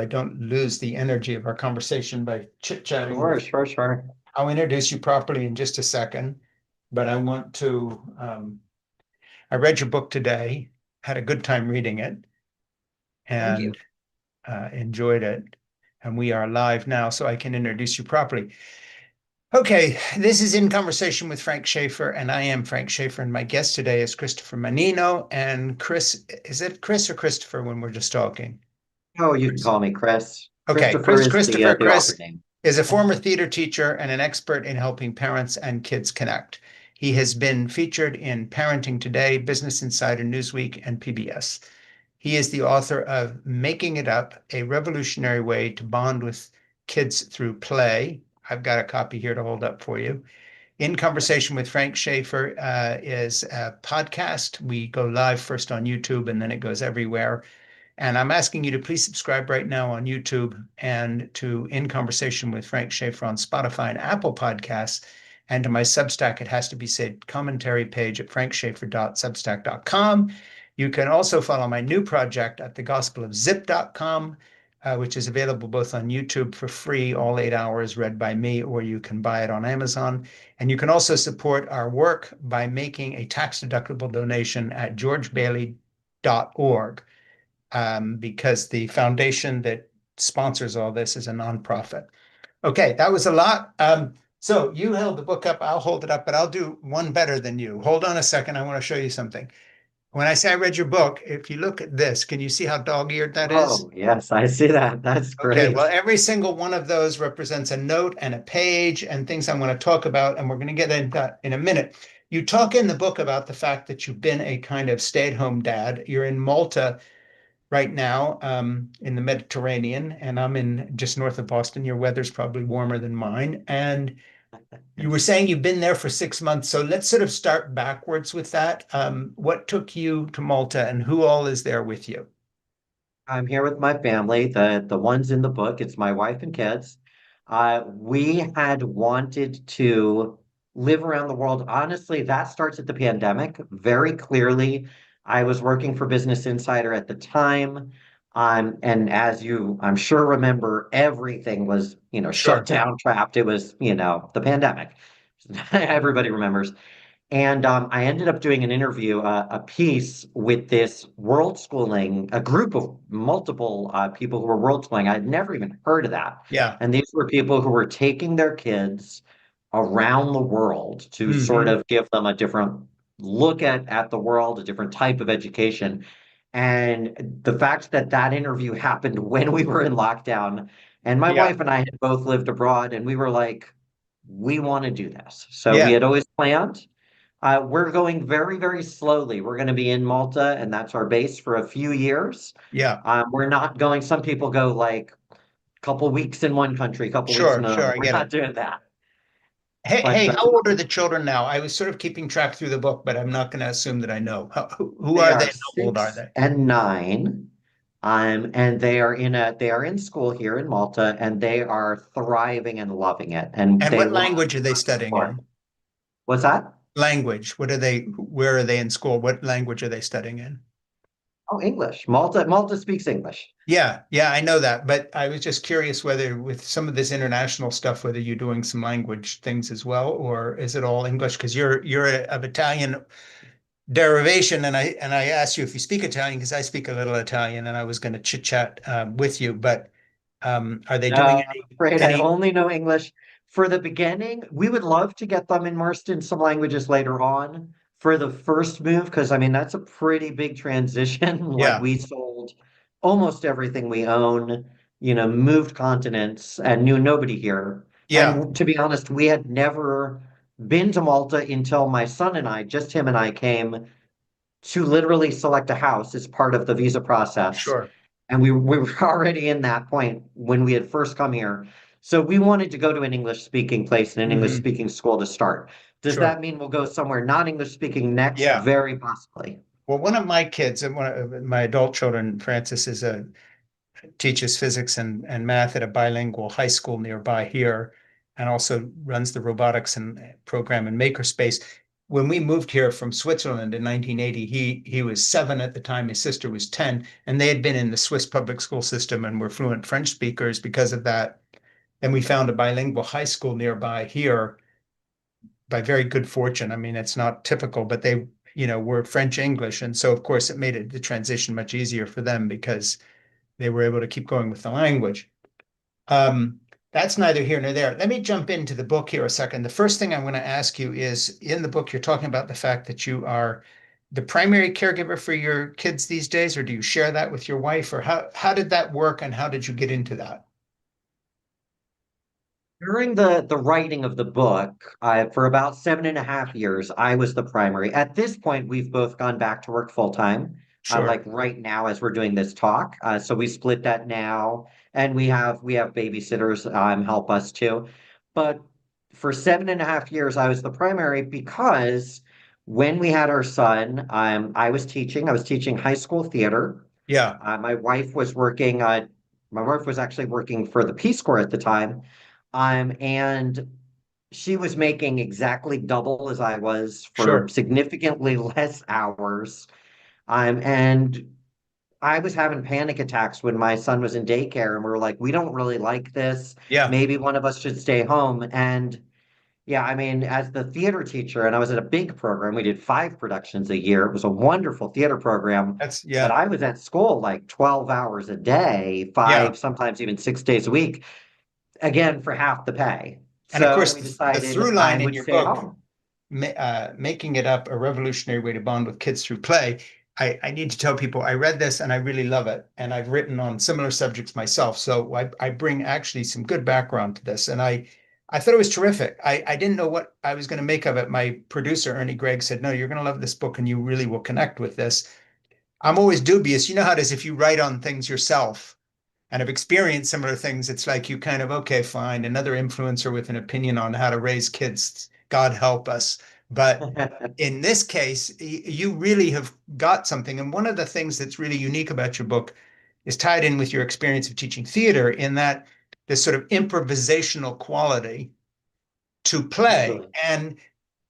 I don't lose the energy of our conversation by chit-chatting Sure, with. sure, sure. I'll introduce you properly in just a second, but I want to, I read your book today, had a good time reading it, Thank you. and enjoyed it. And we are live now, so I can introduce you properly. Okay, this is In Conversation with Frank Schaeffer, and I am Frank Schaeffer, and my guest today is Christopher Mannino. And Chris, is it Chris or Christopher when we're just talking? Oh, you can Chris. call me Chris. Okay, Christopher is the author Chris name. is a former theater teacher and an expert in helping parents and kids connect. He has been featured in Parenting Today, Business Insider, Newsweek, and PBS. He is the author of Making It Up, a revolutionary way to bond with kids through play. I've got a copy here to hold up for you. In Conversation with Frank Schaeffer is a podcast. We go live first on YouTube and then it goes everywhere. And I'm asking you to please subscribe right now on YouTube and to In Conversation with Frank Schaeffer on Spotify and Apple Podcasts. And to my Substack, it has to be said commentary page at frankschaeffer.substack.com. You can also follow my new project at thegospelofzip.com, which is available both on YouTube for free, all 8 hours read by me, or you can buy it on Amazon. And you can also support our work by making a tax-deductible donation at georgebailey.org, because the foundation that sponsors all this is a nonprofit. Okay, that was a lot. So you held the book up, I'll hold it up, but I'll do one better than you. Hold on a second, I want to show you something. When I say I read your book, if you look at this, can you see how dog-eared that is? Oh, yes, I see that. That's Okay, great. well, every single one of those represents a note and a page and things I want to talk about, and we're going to get into that in a minute. You talk in the book about the fact that you've been a kind of stay-at-home dad. You're in Malta right now, in the Mediterranean, and I'm in just north of Boston. Your weather's probably warmer than mine. And you were saying you've been there for 6 months. So let's sort of start backwards with that. What took you to Malta and who all is there with you? I'm here with my family, the ones in the book. It's my wife and kids. We had wanted to live around the world. Honestly, that starts at the pandemic. Very clearly, I was working for Business Insider at the time. And as you, I'm sure, remember, everything was, shut Sure. down, trapped. It was, the pandemic. Everybody remembers. And I ended up doing an interview, a piece with this world schooling, a group of multiple people who were world schooling. I'd never even heard of that. Yeah. And these were people who were taking their kids around the world to sort Hmm. of give them a different look at the world, a different type of education. And the fact that that interview happened when we were in lockdown, and my Yeah. wife and I had both lived abroad, and we were like, we want to do this. So we Yeah. had always planned. We're going very, very slowly. We're going to be in Malta, and that's our base for a few years. Yeah. We're not going, some people go like a couple weeks in one country, a couple weeks in Sure. another. Sure. I We're get not it. doing that. Hey, But hey, how old are the children now? I was sort of keeping track through the book, but I'm not going to assume that I know. Who they are they are and how old are 6 they? and 9. And they are in school here in Malta, and they are thriving and loving it. And And they what love language are they studying support. in? What's that? Language. What are they, where are they in school? What language are they studying in? Oh, English. Malta speaks English. Yeah, yeah, I know that, but I was just curious whether with some of this international stuff, whether you're doing some language things as well, or is it all English? Because you're of Italian derivation, and I asked you if you speak Italian because I speak a little Italian, and I was going to chit chat with you. But are they doing No, I'm afraid I any? only know English. For the beginning, we would love to get them immersed in some languages later on for the first move, because I mean, that's a pretty big transition. Like Yeah, we sold almost everything we own, moved continents and knew nobody here. yeah, And to be honest, we had never been to Malta until my son and I, just him and I, came to literally select a house as part of the visa process. sure. And we were already in that point when we had first come here. So we wanted to go to an English speaking place and an English Hmm. speaking school to start. Does Sure. that mean we'll go somewhere not English speaking next? Yeah. Very possibly. Well, one of my kids, and one of my adult children, Francis, is a teaches physics and math at a bilingual high school nearby here, and also runs the robotics and program in Makerspace. when we moved here from Switzerland in 1980, he was 7 at the time. His sister was 10, and they had been in the Swiss public school system and were fluent French speakers because of that. And we found a bilingual high school nearby here by very good fortune. I mean, it's not typical, but they, were French English. And so, of course, it made the transition much easier for them because they were able to keep going with the language. Um, that's neither here nor there. Let me jump into the book here a second. The first thing I'm going to ask you is in the book, you're talking about the fact that you are the primary caregiver for your kids these days, or do you share that with your wife, or how did that work and how did you get into that? During the writing of the book, for about 7.5 years, I was the primary. At this point, we've both gone back to work full time, Sure. like right now as we're doing this talk. So we split that now, and we have babysitters help us too. But for 7.5 years, I was the primary because when we had our son, I was teaching. I was teaching high school theater. Yeah, My wife was working. My wife was actually working for the Peace Corps at the time. And she was making exactly double as I was for sure. significantly less hours. And I was having panic attacks when my son was in daycare, and we were like, we don't really like this. Yeah, Maybe one of us should stay home. And yeah, I mean, as the theater teacher, and I was at a big program, we did 5 productions a year. It was a wonderful theater program, but yeah, I was at school like 12 hours a day, yeah. sometimes even 6 days a week, again for half the pay. And of So course, we the decided through I line in would your stay book, home. making it up a revolutionary way to bond with kids through play. I need to tell people I read this and I really love it. And I've written on similar subjects myself. So I bring actually some good background to this. And I thought it was terrific. I didn't know what I was going to make of it. My producer, Ernie Gregg, said, no, you're going to love this book and you really will connect with this. I'm always dubious. You know how it is if you write on things yourself and have experienced similar things, it's like you kind of, okay, fine, another influencer with an opinion on how to raise kids. God help us. But in this case, you really have got something. And one of the things that's really unique about your book is tied in with your experience of teaching theater, in that this sort of improvisational quality to play. Totally. And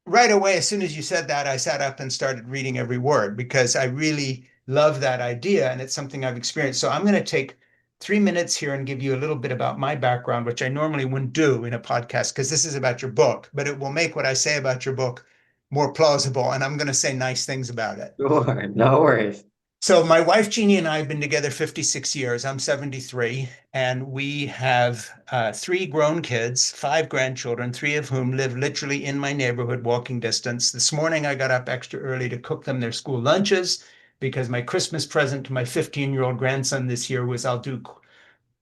right away, as soon as you said that, I sat up and started reading every word because I really love that idea and it's something I've experienced. So I'm going to take 3 minutes here and give you a little bit about my background, which I normally wouldn't do in a podcast because this is about your book, but it will make what I say about your book more plausible. And I'm going to say nice things about it. Sure, no worries. So my wife Jeannie and I have been together 56 years. I'm 73, and we have 3 grown kids, 5 grandchildren, 3 of whom live literally in my neighborhood, walking distance. This morning I got up extra early to cook them their school lunches because my Christmas present to my 15-year-old grandson this year was I'll do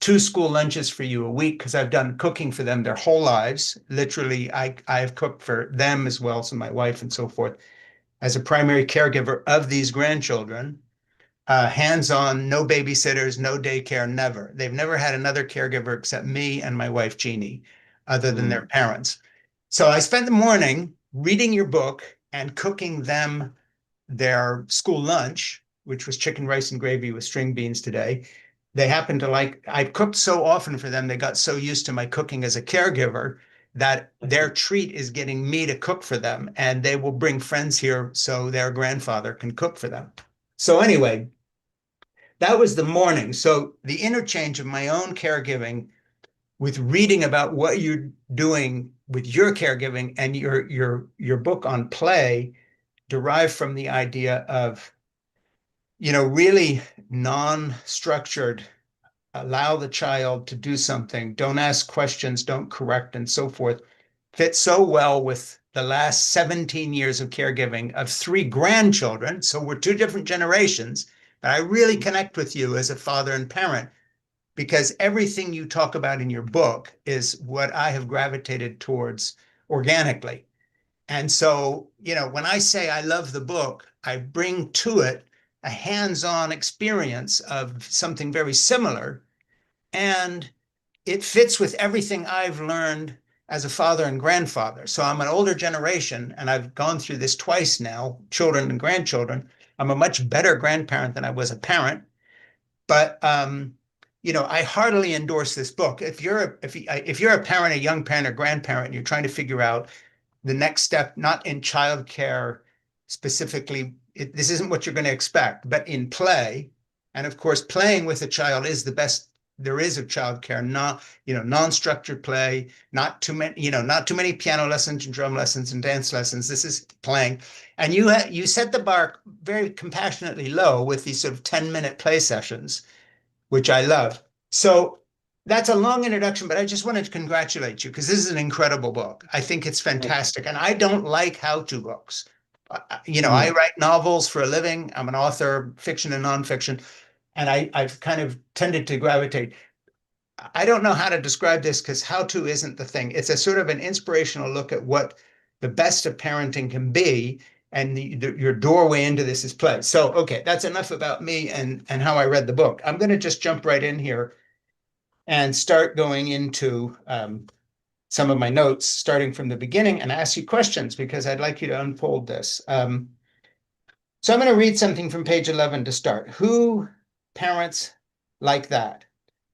2 school lunches for you a week because I've done cooking for them their whole lives. Literally, I have cooked for them as well, so my wife and so forth, as a primary caregiver of these grandchildren, hands-on, no babysitters, no daycare, never. They've never had another caregiver except me and my wife, Jeannie, other than their Mm. parents. So I spent the morning reading your book and cooking them their school lunch, which was chicken, rice, and gravy with string beans today. They happened to like, I cooked so often for them, they got so used to my cooking as a caregiver that their treat is getting me to cook for them. And they will bring friends here so their grandfather can cook for them. So, anyway, that was the morning. So the interchange of my own caregiving with reading about what you're doing with your caregiving and your book on play derived from the idea of, really non-structured, allow the child to do something, don't ask questions, don't correct, and so forth, fits so well with the last 17 years of caregiving of 3 grandchildren. So we're 2 different generations, but I really connect with you as a father and parent because everything you talk about in your book is what I have gravitated towards organically. And so, when I say I love the book, I bring to it a hands-on experience of something very similar, and it fits with everything I've learned as a father and grandfather. So I'm an older generation, and I've gone through this twice now, children and grandchildren. I'm a much better grandparent than I was a parent, but I heartily endorse this book. If you're a parent, a young parent, or grandparent, and you're trying to figure out the next step, not in childcare specifically. This isn't what you're going to expect, but in play. And of course, playing with a child is the best there is of childcare. Not, non-structured play, not too many, not too many piano lessons and drum lessons and dance lessons. This is playing. And you set the bar very compassionately low with these sort of 10-minute play sessions, which I love. So that's a long introduction, but I just wanted to congratulate you because this is an incredible book. I think it's Thank you. fantastic. And I don't like how-to books. I Mm, write novels for a living. I'm an author, fiction and nonfiction, and I've kind of tended to gravitate. I don't know how to describe this because how-to isn't the thing. It's a sort of an inspirational look at what the best of parenting can be, and your doorway into this is play. So, okay, that's enough about me and how I read the book. I'm going to just jump right in here and start going into some of my notes, starting from the beginning, and ask you questions because I'd like you to unfold this. So I'm going to read something from page 11 to start. Who parents like that?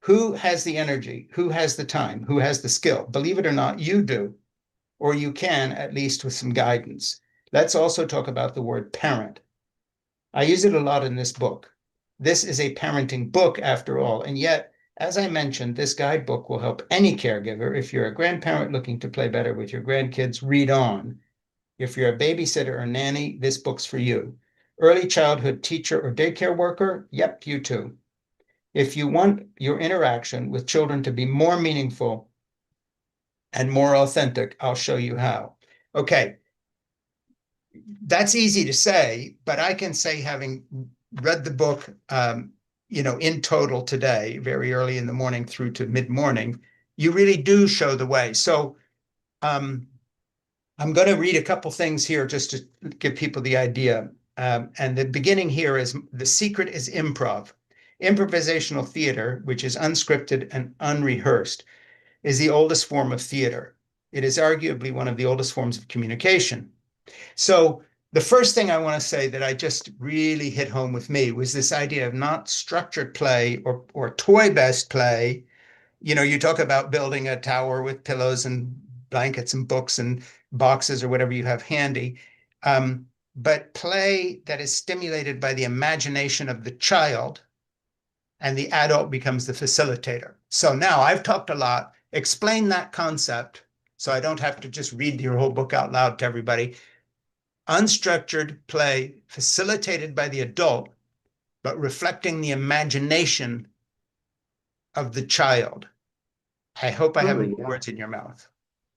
Who has the energy? Who has the time? Who has the skill? Believe it or not, you do, or you can, at least with some guidance. Let's also talk about the word parent. I use it a lot in this book. This is a parenting book, after all, and yet, as I mentioned, this guidebook will help any caregiver. If you're a grandparent looking to play better with your grandkids, read on. If you're a babysitter or nanny, this book's for you. Early childhood teacher or daycare worker, yep, you too. If you want your interaction with children to be more meaningful and more authentic, I'll show you how. Okay, that's easy to say, but I can say, having read the book, in total today, very early in the morning through to mid-morning, you really do show the way. So um, I'm going to read a couple things here just to give people the idea. And the beginning here is the secret is improv. Improvisational theater, which is unscripted and unrehearsed, is the oldest form of theater. It is arguably one of the oldest forms of communication. So the first thing I want to say that I just really hit home with me was this idea of not structured play or toy-based play. You talk about building a tower with pillows and blankets and books and boxes or whatever you have handy. But play that is stimulated by the imagination of the child, and the adult becomes the facilitator. So now I've talked a lot. Explain that concept so I don't have to just read your whole book out loud to everybody. Unstructured play facilitated by the adult, but reflecting the imagination of the child. I hope I haven't truly, put yeah. words in your mouth.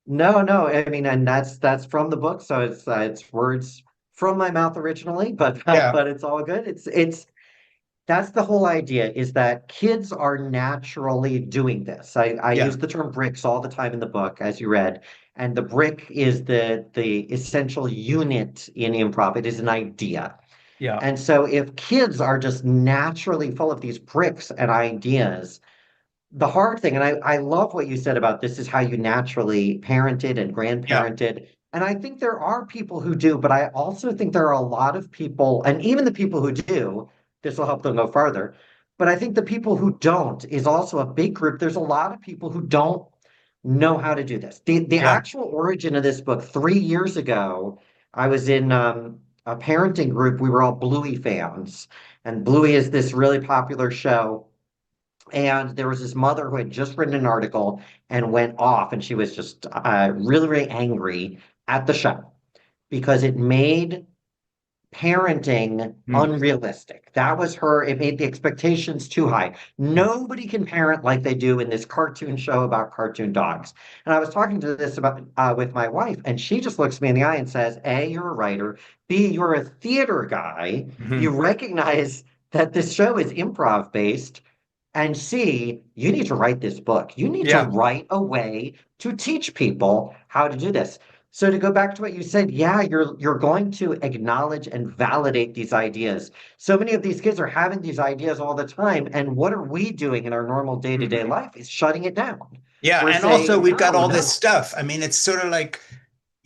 No, no. I mean, and that's from the book, so it's words from my mouth originally, but Yeah, but it's all good. It's that's the whole idea is that kids are naturally doing this. I yeah, use the term bricks all the time in the book, as you read, and the brick is the essential unit in improv. It is an idea. yeah, And so if kids are just naturally full of these bricks and ideas, the hard thing, and I love what you said about this is how you naturally parented and yeah, grandparented. And I think there are people who do, but I also think there are a lot of people, and even the people who do, this will help them go farther. But I think the people who don't is also a big group. There's a lot of people who don't know how to do this. The yeah. actual origin of this book, 3 years ago, I was in a parenting group. We were all Bluey fans, and Bluey is this really popular show. And there was this mother who had just written an article and went off, and she was just really, really angry at the show because it made parenting Hmm. unrealistic. That was her, it made the expectations too high. Nobody can parent like they do in this cartoon show about cartoon dogs. And I was talking to this about with my wife, and she just looks me in the eye and says, A, you're a writer. B, you're a theater guy. You Hmm. recognize that this show is improv based. And C, you need to write this book. You need to Yeah. write a way to teach people how to do this. So to go back to what you said, yeah, you're going to acknowledge and validate these ideas. So many of these kids are having these ideas all the time, and what are we doing in our normal day-to-day Hmm. life is shutting it down. Yeah. We're And also, saying, we've got no, all this no. stuff. I mean, it's sort of like,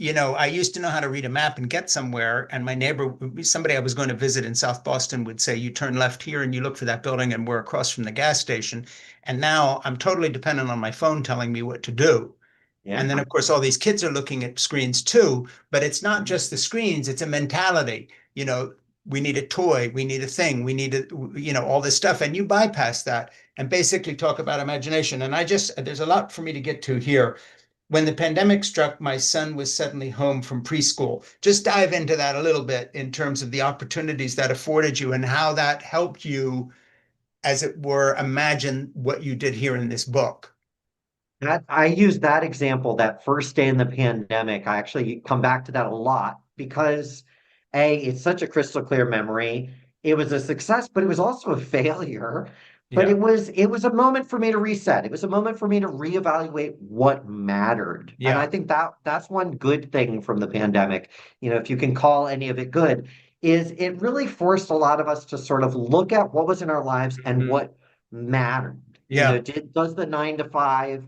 I used to know how to read a map and get somewhere. And my neighbor, somebody I was going to visit in South Boston, would say, you turn left here and you look for that building, and we're across from the gas station. And now I'm totally dependent on my phone telling me what to do. Yeah. And then, of course, all these kids are looking at screens too, but it's not just the screens, it's a mentality. You know, we need a toy, we need a thing, we need all this stuff. And you bypass that and basically talk about imagination. And there's a lot for me to get to here. When the pandemic struck, my son was suddenly home from preschool. Just dive into that a little bit in terms of the opportunities that afforded you and how that helped you, as it were, imagine what you did here in this book. That I use that example, that first day in the pandemic. I actually come back to that a lot because A, it's such a crystal clear memory. It was a success, but it was also a failure. But Yeah. it was a moment for me to reset. It was a moment for me to reevaluate what mattered. And I Yeah. think that's one good thing from the pandemic, if you can call any of it good, is it really forced a lot of us to sort of look at what was in our lives and Mhm. what mattered. Yeah. Does the 9 to 5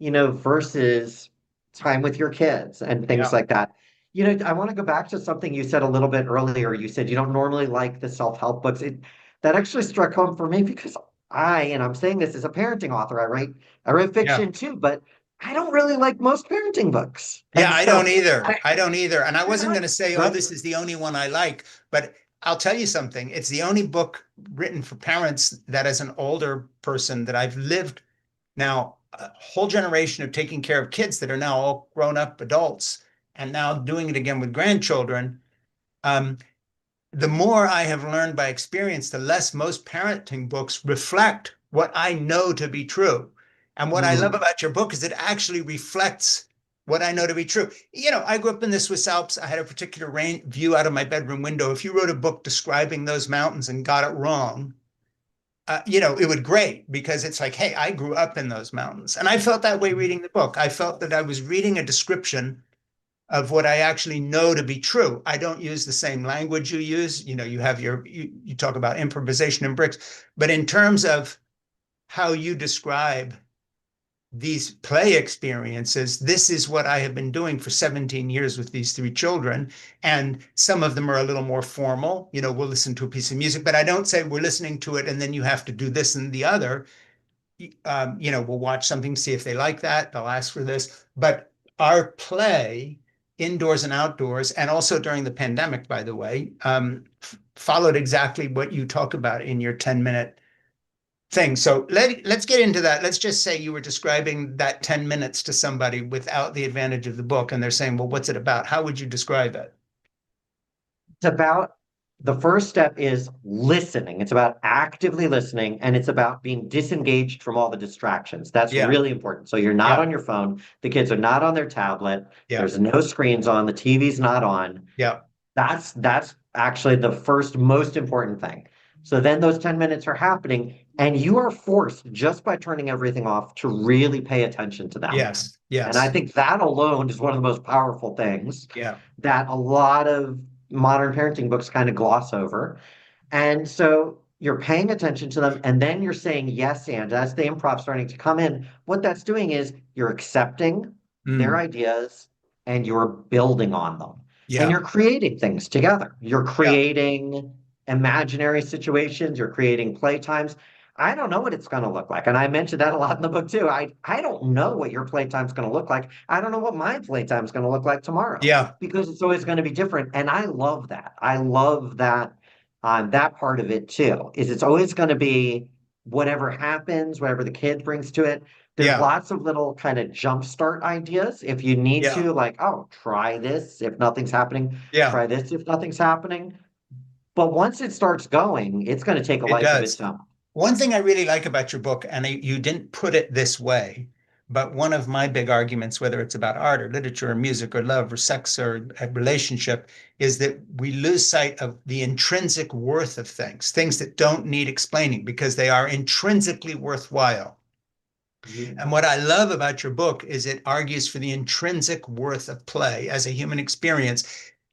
versus time with your kids and things Yeah. like that. I want to go back to something you said a little bit earlier. You said you don't normally like the self-help books. That actually struck home for me because and I'm saying this as a parenting author, I write Yeah. fiction too, but I don't really like most parenting books. Yeah, And I don't so either. I, I don't either. And I they're wasn't not going to say, oh, good. this is the only one I like, but I'll tell you something. It's the only book written for parents that, as an older person, that I've lived now a whole generation of taking care of kids that are now all grown up adults and now doing it again with grandchildren. Um, the more I have learned by experience, the less most parenting books reflect what I know to be true. And what I love Mm, about your book is it actually reflects what I know to be true. I grew up in the Swiss Alps. I had a particular view out of my bedroom window. If you wrote a book describing those mountains and got it wrong, it would great because it's like, hey, I grew up in those mountains. And I felt that way reading the book. I felt that I was reading a description of what I actually know to be true. I don't use the same language you use. You talk about improvisation and bricks, but in terms of how you describe these play experiences, this is what I have been doing for 17 years with these three children. And some of them are a little more formal. We'll listen to a piece of music, but I don't say we're listening to it and then you have to do this and the other. We'll watch something, see if they like that. They'll ask for this. But our play, indoors and outdoors, and also during the pandemic, by the way, followed exactly what you talk about in your 10-minute thing. So let's get into that. Let's just say you were describing that 10 minutes to somebody without the advantage of the book, and they're saying, well, what's it about? How would you describe it? it's about the first step is listening. It's about actively listening and it's about being disengaged from all the distractions. That's Yeah, really important. So you're not yeah, on your phone, the kids are not on their tablet, yeah, there's no screens on, the TV's not on. yeah, That's actually the first most important thing. So then those 10 minutes are happening and you are forced just by turning everything off to really pay attention to them. yes, And I yes, think that alone is one of the most powerful things yeah, that a lot of modern parenting books kind of gloss over. And so you're paying attention to them and then you're saying yes, and as the improv starting to come in, what that's doing is you're accepting their mm, ideas and you're building on them. And yeah, you're creating things together. You're yeah, creating imaginary situations, you're creating playtimes. I don't know what it's going to look like. And I mentioned that a lot in the book too. I don't know what your playtime's going to look like. I don't know what my playtime's going to look like tomorrow yeah, because it's always going to be different. And I love that. I love that on that part of it too, is it's always going to be whatever happens, whatever the kid brings to it. There's yeah, lots of little kind of jumpstart ideas if you need yeah, to, like, oh, try this if nothing's happening, yeah. try this if nothing's happening. But once it starts going, it's going to take a It life of its does. own. One thing I really like about your book, and you didn't put it this way, but one of my big arguments, whether it's about art or literature or music or love or sex or a relationship, is that we lose sight of the intrinsic worth of things, things that don't need explaining because they are intrinsically worthwhile. And Mhm. what I love about your book is it argues for the intrinsic worth of play as a human experience.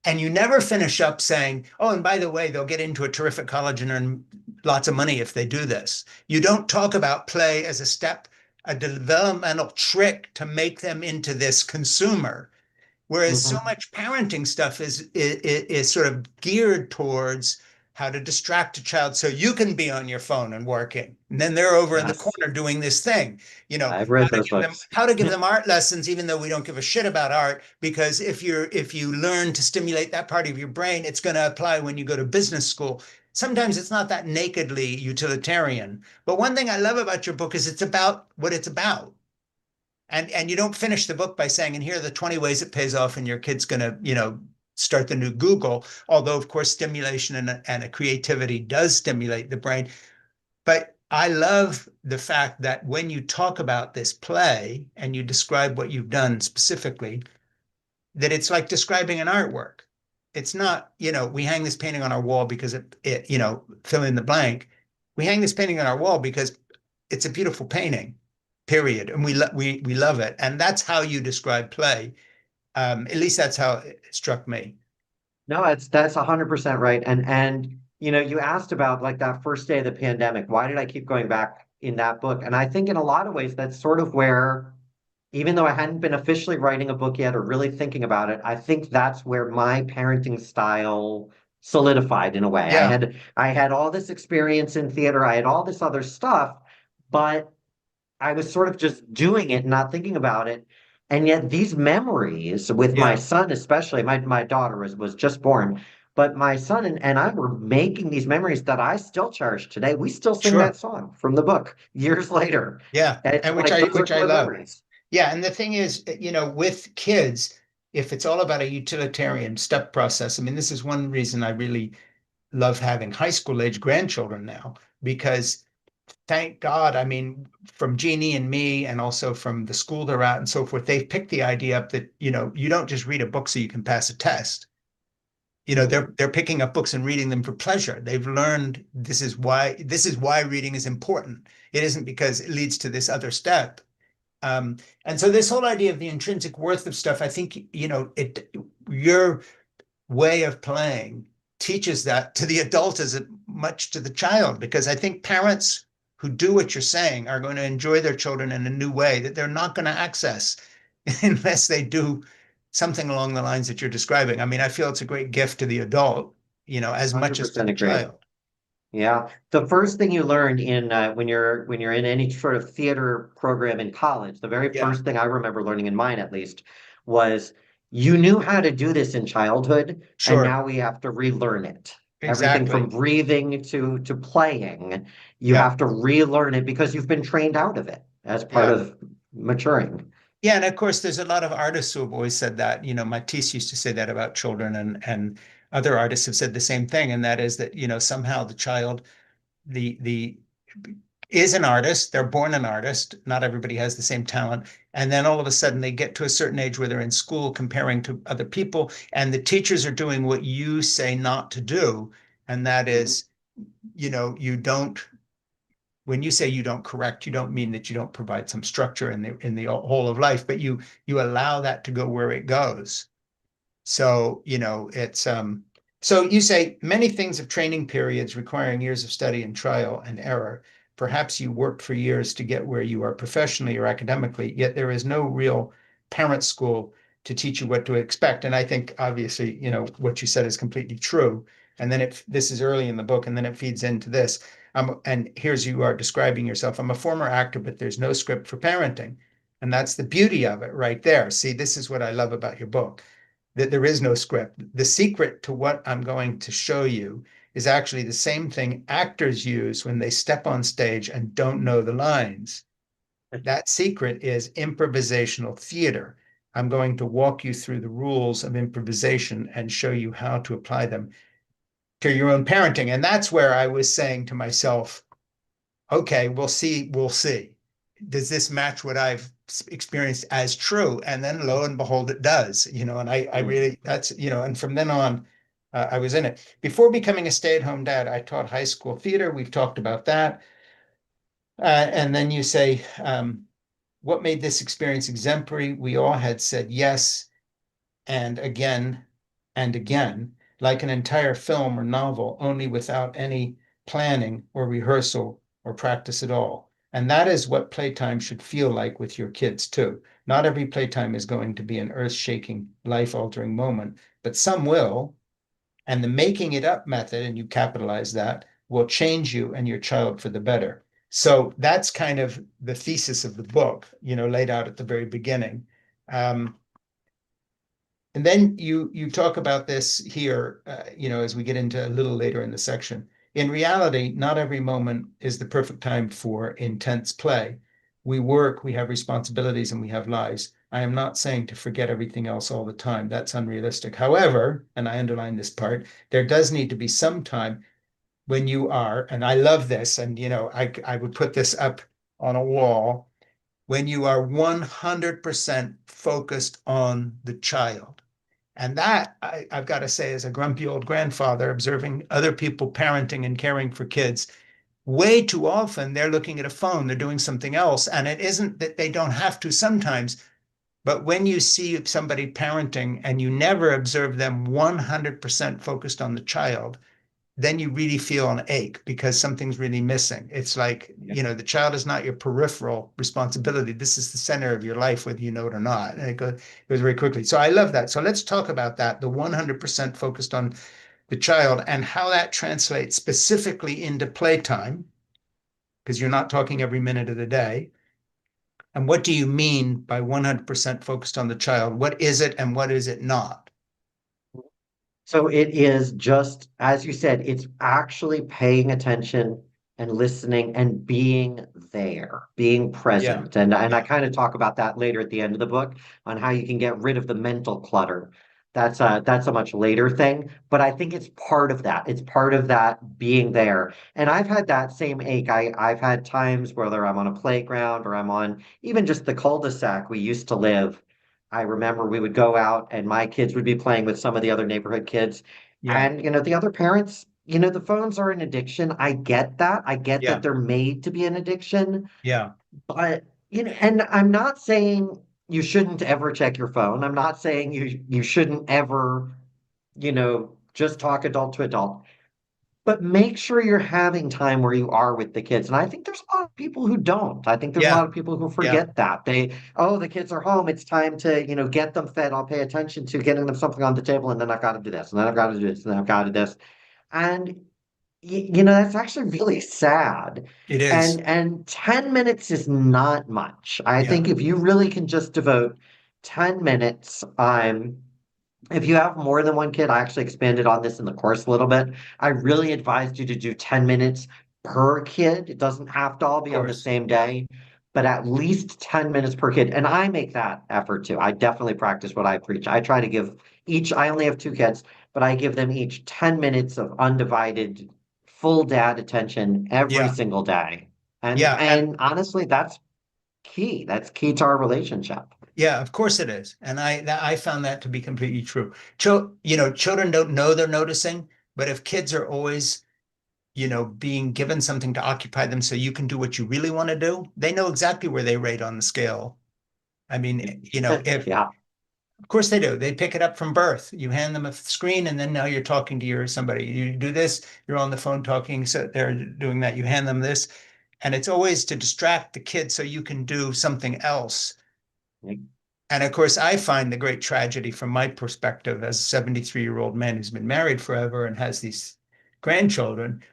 And you never finish up saying, oh, and by the way, they'll get into a terrific college and earn lots of money if they do this. You don't talk about play as a step, a developmental trick to make them into this consumer. Whereas so Mhm. much parenting stuff is sort of geared towards how to distract a child so you can be on your phone and working. And then they're over in the Yes, corner doing this thing, I've read those books. how to give them art lessons, even though we don't give a shit about art, because if you learn to stimulate that part of your brain, it's going to apply when you go to business school. Sometimes it's not that nakedly utilitarian. But one thing I love about your book is it's about what it's about. And you don't finish the book by saying, and here are the 20 ways it pays off, and your kid's going to, start the new Google. Although, of course, stimulation and a creativity does stimulate the brain. But I love the fact that when you talk about this play and you describe what you've done specifically, that it's like describing an artwork. It's not, we hang this painting on our wall because fill in the blank. We hang this painting on our wall because it's a beautiful painting, period. And we love it. And that's how you describe play. At least that's how it struck me. No, that's 100% right. And you asked about like that first day of the pandemic. Why did I keep going back in that book? And I think in a lot of ways that's sort of where, even though I hadn't been officially writing a book yet or really thinking about it, I think that's where my parenting style solidified in a way. I Yeah, had I had all this experience in theater, I had all this other stuff, but I was sort of just doing it, not thinking about it. And yet these memories with my yeah, son, especially my daughter was just born, but my son and I were making these memories that I still cherish today. We still sing that sure. song from the book years later. Yeah. And it's And like those are which I core love. memories. Yeah, and the thing is, with kids, if it's all about a utilitarian step process, I mean, this is one reason I really love having high school age grandchildren now, because thank God, I mean, from Jeannie and me, and also from the school they're at and so forth, they've picked the idea up that, you don't just read a book so you can pass a test. Mhm. They're picking up books and reading them for pleasure. They've learned this is why reading is important. It isn't because it leads to this other step. And so this whole idea of the intrinsic worth of stuff, I think, your way of playing teaches that to the adult as much to the child, because I think parents who do what you're saying are going to enjoy their children in a new way that they're not going to access unless they do something along the lines that you're describing. I mean, I feel it's a great gift to the adult, as much as to 100% the agree. child. Yeah. The first thing you learn in when you're in any sort of theater program in college, the very Yeah, first thing I remember learning in mine at least was you knew how to do this in childhood, and sure. now we have to relearn it. Everything from Exactly. breathing to playing, you Yeah. have to relearn it because you've been trained out of it as part Yeah. of maturing. Yeah, and of course, there's a lot of artists who have always said that. Matisse used to say that about children, and other artists have said the same thing, and that is that somehow the child, the is an artist. They're born an artist. Not everybody has the same talent, and then all of a sudden they get to a certain age where they're in school comparing to other people, and the teachers are doing what you say not to do, and that Mhm. is, you don't when you say you don't correct, you don't mean that you don't provide some structure in the whole of life, but you allow that to go where it goes. So, it's so you say many things of training periods requiring years of study and trial and error. Perhaps you worked for years to get where you are professionally or academically, yet there is no real parent school to teach you what to expect. And I think obviously, what you said is completely true. And then this is early in the book, and then it feeds into this. And here's you are describing yourself. I'm a former actor, but there's no script for parenting. And that's the beauty of it right there. See, this is what I love about your book, that there is no script. The secret to what I'm going to show you is actually the same thing actors use when they step on stage and don't know the lines. That secret is improvisational theater. I'm going to walk you through the rules of improvisation and show you how to apply them to your own parenting. And that's where I was saying to myself, okay, we'll see, we'll see. Does this match what I've experienced as true? And then lo and behold, it does, and I Mm. really, and from then on, I was in it. Before becoming a stay-at-home dad, I taught high school theater. We've talked about that. And then you say, what made this experience exemplary? We all had said yes and again, like an entire film or novel, only without any planning or rehearsal or practice at all. And that is what playtime should feel like with your kids, too. Not every playtime is going to be an earth shaking, life altering moment, but some will. And the making it up method, and you capitalize that, will change you and your child for the better. So that's kind of the thesis of the book, laid out at the very beginning. And then you talk about this here, as we get into a little later in the section. In reality, not every moment is the perfect time for intense play. We work, we have responsibilities, and we have lives. I am not saying to forget everything else all the time. That's unrealistic. However, and I underline this part, there does need to be some time when you are, and I love this, and I would put this up on a wall, when you are 100% focused on the child. And that, I've got to say, as a grumpy old grandfather, observing other people parenting and caring for kids, way too often they're looking at a phone, they're doing something else. And it isn't that they don't have to sometimes, but when you see somebody parenting and you never observe them 100% focused on the child, then you really feel an ache because something's really missing. It's like, Yeah. the child is not your peripheral responsibility. This is the center of your life, whether you know it or not. And it goes very quickly. So I love that. So let's talk about that, the 100% focused on the child and how that translates specifically into playtime, because you're not talking every minute of the day. And what do you mean by 100% focused on the child? What is it and what is it not? So it is just, as you said, it's actually paying attention and listening and being there, being Yeah. present. And I Yeah. kind of talk about that later at the end of the book on how you can get rid of the mental clutter. That's a much later thing, but I think it's part of that. It's part of that being there. And I've had that same ache. I've had times whether I'm on a playground or I'm on even just the cul-de-sac we used to live. I remember we would go out and my kids would be playing with some of the other neighborhood kids. Yeah. And, the other parents, the phones are an addiction. I get that. I get that Yeah. they're made to be an addiction. Yeah. But, and I'm not saying you shouldn't ever check your phone. I'm not saying you shouldn't ever, just talk adult to adult. But make sure you're having time where you are with the kids. And I think there's a lot of people who don't. I think there's a Yeah. lot of people who Yeah. forget that. Oh, the kids are home. It's time to, get them fed. I'll pay attention to getting them something on the table. And then I've got to do this. And then I've got to do this. And then I've got to do this. And, that's actually really sad. It is. And 10 minutes is not much. I Yeah. think if you really can just devote 10 minutes, if you have more than one kid, I actually expanded on this in the course a little bit. I really advised you to do 10 minutes per kid. It doesn't have to all Of be on the course. same Yeah. day, but at least 10 minutes per kid. And I make that effort too. I definitely practice what I preach. I try to give each, I only have two kids, but I give them each 10 minutes of undivided, full dad attention every Yeah. single day. And Yeah. And and honestly, that's key. That's key to our relationship. yeah, of course it is. And I found that to be completely true. Children don't know they're noticing, but if kids are always, being given something to occupy them so you can do what you really want to do, they know exactly where they rate on the scale. I mean, if Yeah. of course they do. They pick it up from birth. You hand them a screen and then now you're talking to somebody. You do this, you're on the phone talking, so they're doing that. You hand them this, and it's always to distract the kid so you can do something else. And of course, I find the great tragedy from my perspective as a 73-year-old man who's been married forever and has these grandchildren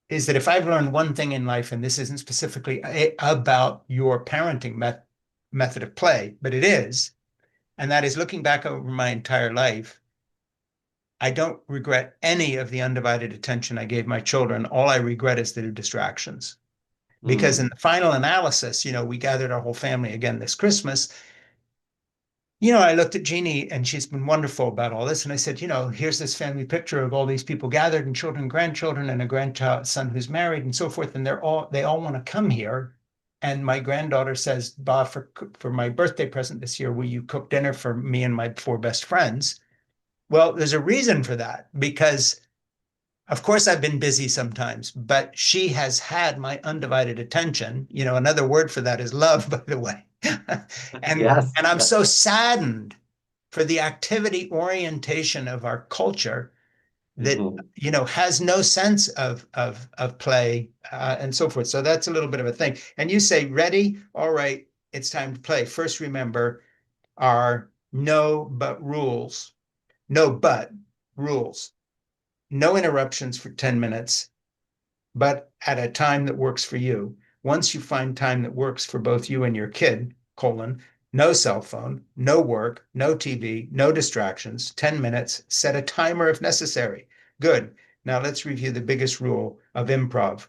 is that if I've learned one thing in life, and this isn't specifically about your parenting method of play, but it is, and that is looking back over my entire life, I don't regret any of the undivided attention I gave my children. All I regret is the distractions. Because in Mm. the final analysis, we gathered our whole family again this Christmas. I looked at Jeannie and she's been wonderful about all this. And I said, here's this family picture of all these people gathered and children, grandchildren, and a grandson who's married and so forth. And they all want to come here. And my granddaughter says, Bah, for my birthday present this year, will you cook dinner for me and my four best friends? Well, there's a reason for that because of course I've been busy sometimes, but she has had my undivided attention. Another word for that is love, by the way. and Yes. and I'm Yes. so saddened for the activity orientation of our culture that Mhm. has no sense of play and so forth. So that's a little bit of a thing. And you say, ready? All right, it's time to play. First, remember our no but rules. No but rules. no interruptions for 10 minutes, but at a time that works for you. Once you find time that works for both you and your kid, colon, no cell phone, no work, no TV, no distractions, 10 minutes, set a timer if necessary. Good. Now let's review the biggest rule of improv,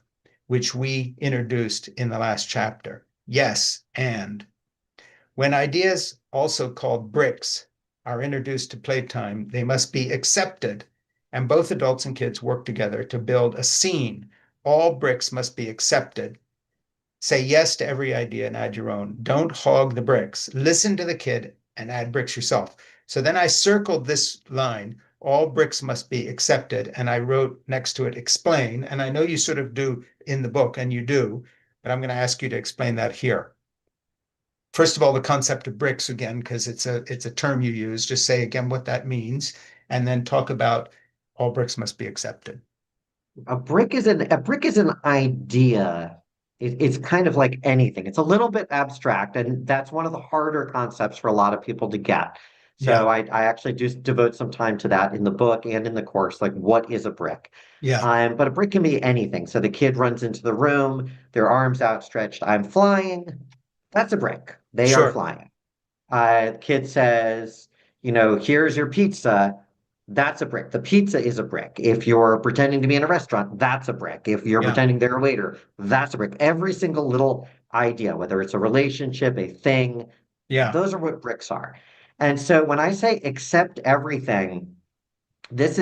which we introduced in the last chapter. Yes, and. When ideas, also called bricks, are introduced to playtime, they must be accepted, and both adults and kids work together to build a scene. All bricks must be accepted. Say yes to every idea and add your own. Don't hog the bricks. Listen to the kid and add bricks yourself. So then I circled this line, all bricks must be accepted, and I wrote next to it, explain. And I know you sort of do in the book, and you do, but I'm going to ask you to explain that here. First of all, the concept of bricks again, because it's a term you use. Just say again what that means, and then talk about all bricks must be accepted. A brick is an idea. It's kind of like anything. It's a little bit abstract, and that's one of the harder concepts for a lot of people to get. Yeah, So I actually do devote some time to that in the book and in the course, like what is a brick? yeah, But a brick can be anything. So the kid runs into the room, their arms outstretched, I'm flying. That's a brick. They are sure. flying. Kid says, here's your pizza. That's a brick. The pizza is a brick. If you're pretending to be in a restaurant, that's a brick. If you're Yeah, pretending they're a waiter, that's a brick. Every single little idea, whether it's a relationship, a thing, yeah, those are what bricks are. And so when I say accept everything, this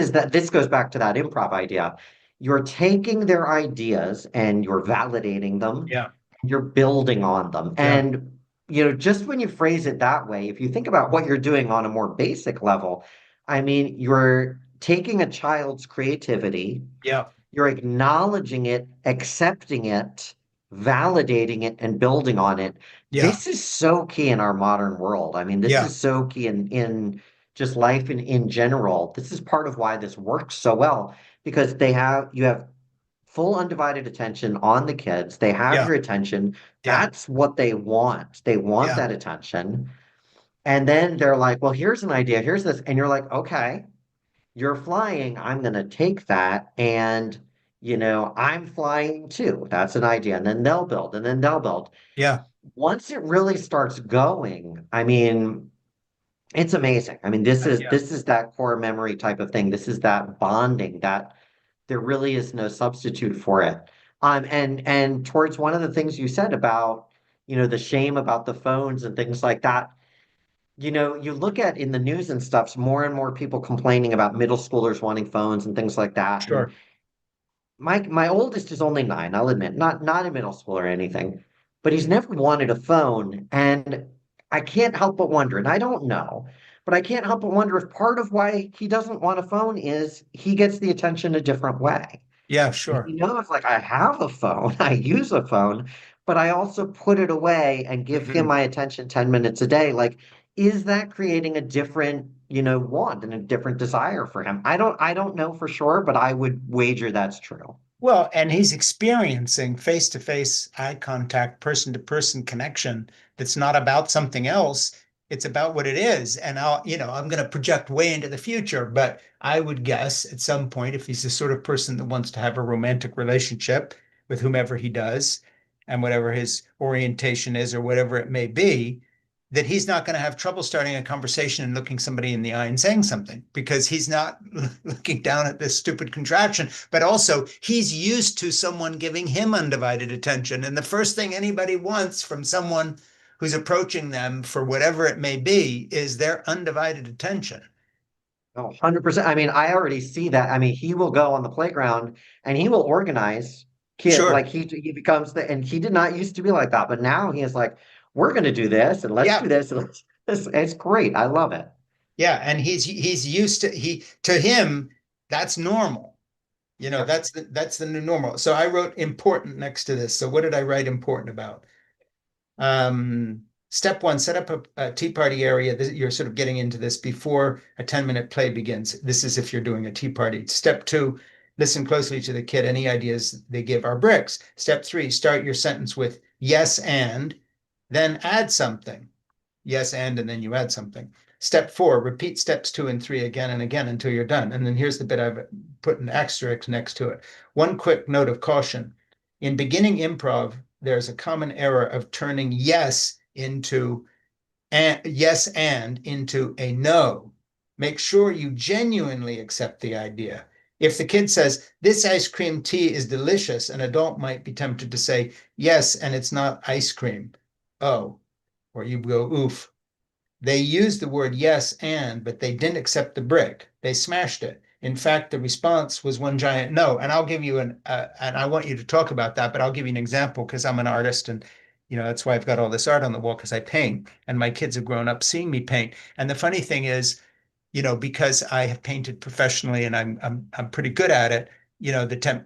goes back to that improv idea. You're taking their ideas and you're validating them, yeah, you're building on them. yeah, And just when you phrase it that way, if you think about what you're doing on a more basic level, I mean, you're taking a child's creativity, yeah, you're acknowledging it, accepting it, validating it, and building on it. yeah, This is so key in our modern world. I mean, this yeah, is so key in just life in general. This is part of why this works so well because you have full undivided attention on the kids. They have yeah, your attention. yeah, That's what they want. They want yeah, that attention. And then they're like, well, here's an idea. Here's this. And you're like, okay, you're flying. I'm going to take that. And, I'm flying too. That's an idea. And then they'll build and then they'll build. yeah, Once it really starts going, I mean, it's amazing. I mean, this is yeah, this is that core memory type of thing. This is that bonding that there really is no substitute for it. And towards one of the things you said about, the shame about the phones and things like that, you look at in the news and stuff, more and more people complaining about middle schoolers wanting phones and things like that. And sure. my oldest is only 9, I'll admit, not a middle school or anything, but he's never wanted a phone. And I can't help but wonder, and I don't know, but I can't help but wonder if part of why he doesn't want a phone is he gets the attention a different way. Yeah, He sure. knows, like, I have a phone, I use a phone, but I also put it away and give him Mhm. my attention 10 minutes a day. Like, is that creating a different, want and a different desire for him? I don't know for sure, but I would wager that's true. Well, and he's experiencing face-to-face eye contact, person-to-person connection that's not about something else. It's about what it is. And I'm going to project way into the future, but I would guess at some point, if he's the sort of person that wants to have a romantic relationship with whomever he does, and whatever his orientation is or whatever it may be, that he's not going to have trouble starting a conversation and looking somebody in the eye and saying something because he's not looking down at this stupid contraction. But also, he's used to someone giving him undivided attention. And the first thing anybody wants from someone who's approaching them for whatever it may be is their undivided attention. Oh, 100%. I mean, I already see that. I mean, he will go on the playground and he will organize kid like Sure. he becomes and he did not used to be like that, but now he is like, we're gonna do this and let's Yeah. do this and it's great. I love it. Yeah. And he's used to him, that's normal. Yep. That's the new normal. So I wrote important next to this. So what did I write important about? Step one, set up a tea party area. You're sort of getting into this before a 10-minute play begins. This is if you're doing a tea party. Step two, listen closely to the kid. Any ideas they give are bricks. Step three, start your sentence with yes and, then add something. yes, and then you add something. Step 4, repeat steps 2 and 3 again and again until you're done. And then here's the bit I've put an asterisk next to it. One quick note of caution. In beginning improv, there's a common error of turning yes into yes and into a no. Make sure you genuinely accept the idea. If the kid says, this ice cream tea is delicious, an adult might be tempted to say, yes, and it's not ice cream. Oh, or you go, oof. They used the word yes and, but they didn't accept the brick. They smashed it. In fact, the response was one giant no. And I'll give you and I want you to talk about that, but I'll give you an example because I'm an artist and that's why I've got all this art on the wall because I paint and my kids have grown up seeing me paint. And the funny thing is, because I have painted professionally and I'm pretty good at it,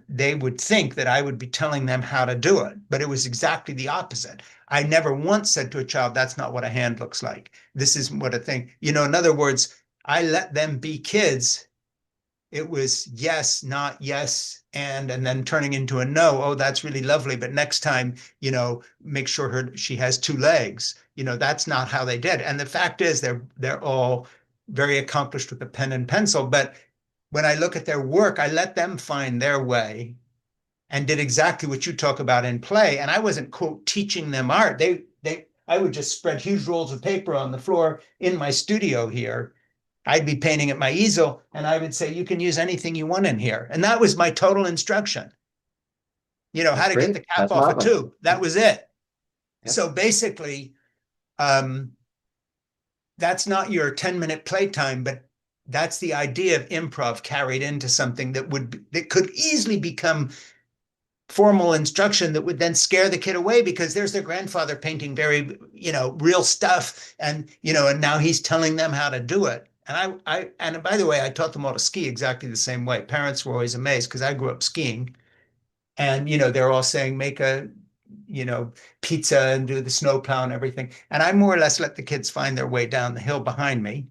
they would think that I would be telling them how to do it, but it was exactly the opposite. I never once said to a child, that's not what a hand looks like. This is what a thing, in other words, I let them be kids. It was yes, not yes, and then turning into a no. Oh, that's really lovely, but next time, make sure she has 2 legs. That's not how they did. And the fact is, they're all very accomplished with a pen and pencil. But when I look at their work, I let them find their way and did exactly what you talk about in play. And I wasn't, quote, teaching them art. I would just spread huge rolls of paper on the floor in my studio here. I'd be painting at my easel and I would say, you can use anything you want in here. And that was my total instruction. How That's to get the great. cap That's off a marvelous. tube. That was it. Yeah. So basically, um, that's not your 10-minute playtime, but that's the idea of improv carried into something that could easily become formal instruction that would then scare the kid away because there's their grandfather painting very, real stuff. And now he's telling them how to do it. And by the way, I taught them all to ski exactly the same way. Parents were always amazed because I grew up skiing and, they're all saying, make a, you know, pizza and do the snow plow and everything. And I more or less let the kids find their way down the hill behind me.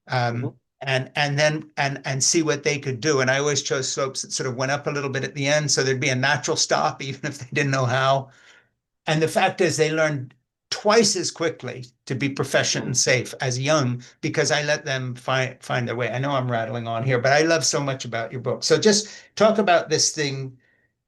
Mhm. And then and see what they could do. And I always chose slopes that sort of went up a little bit at the end, so there'd be a natural stop, even if they didn't know how. And the fact is, they learned twice as quickly to be proficient and safe as young because I let them find their way. I know I'm rattling on here, but I love so much about your book. So just talk about this thing,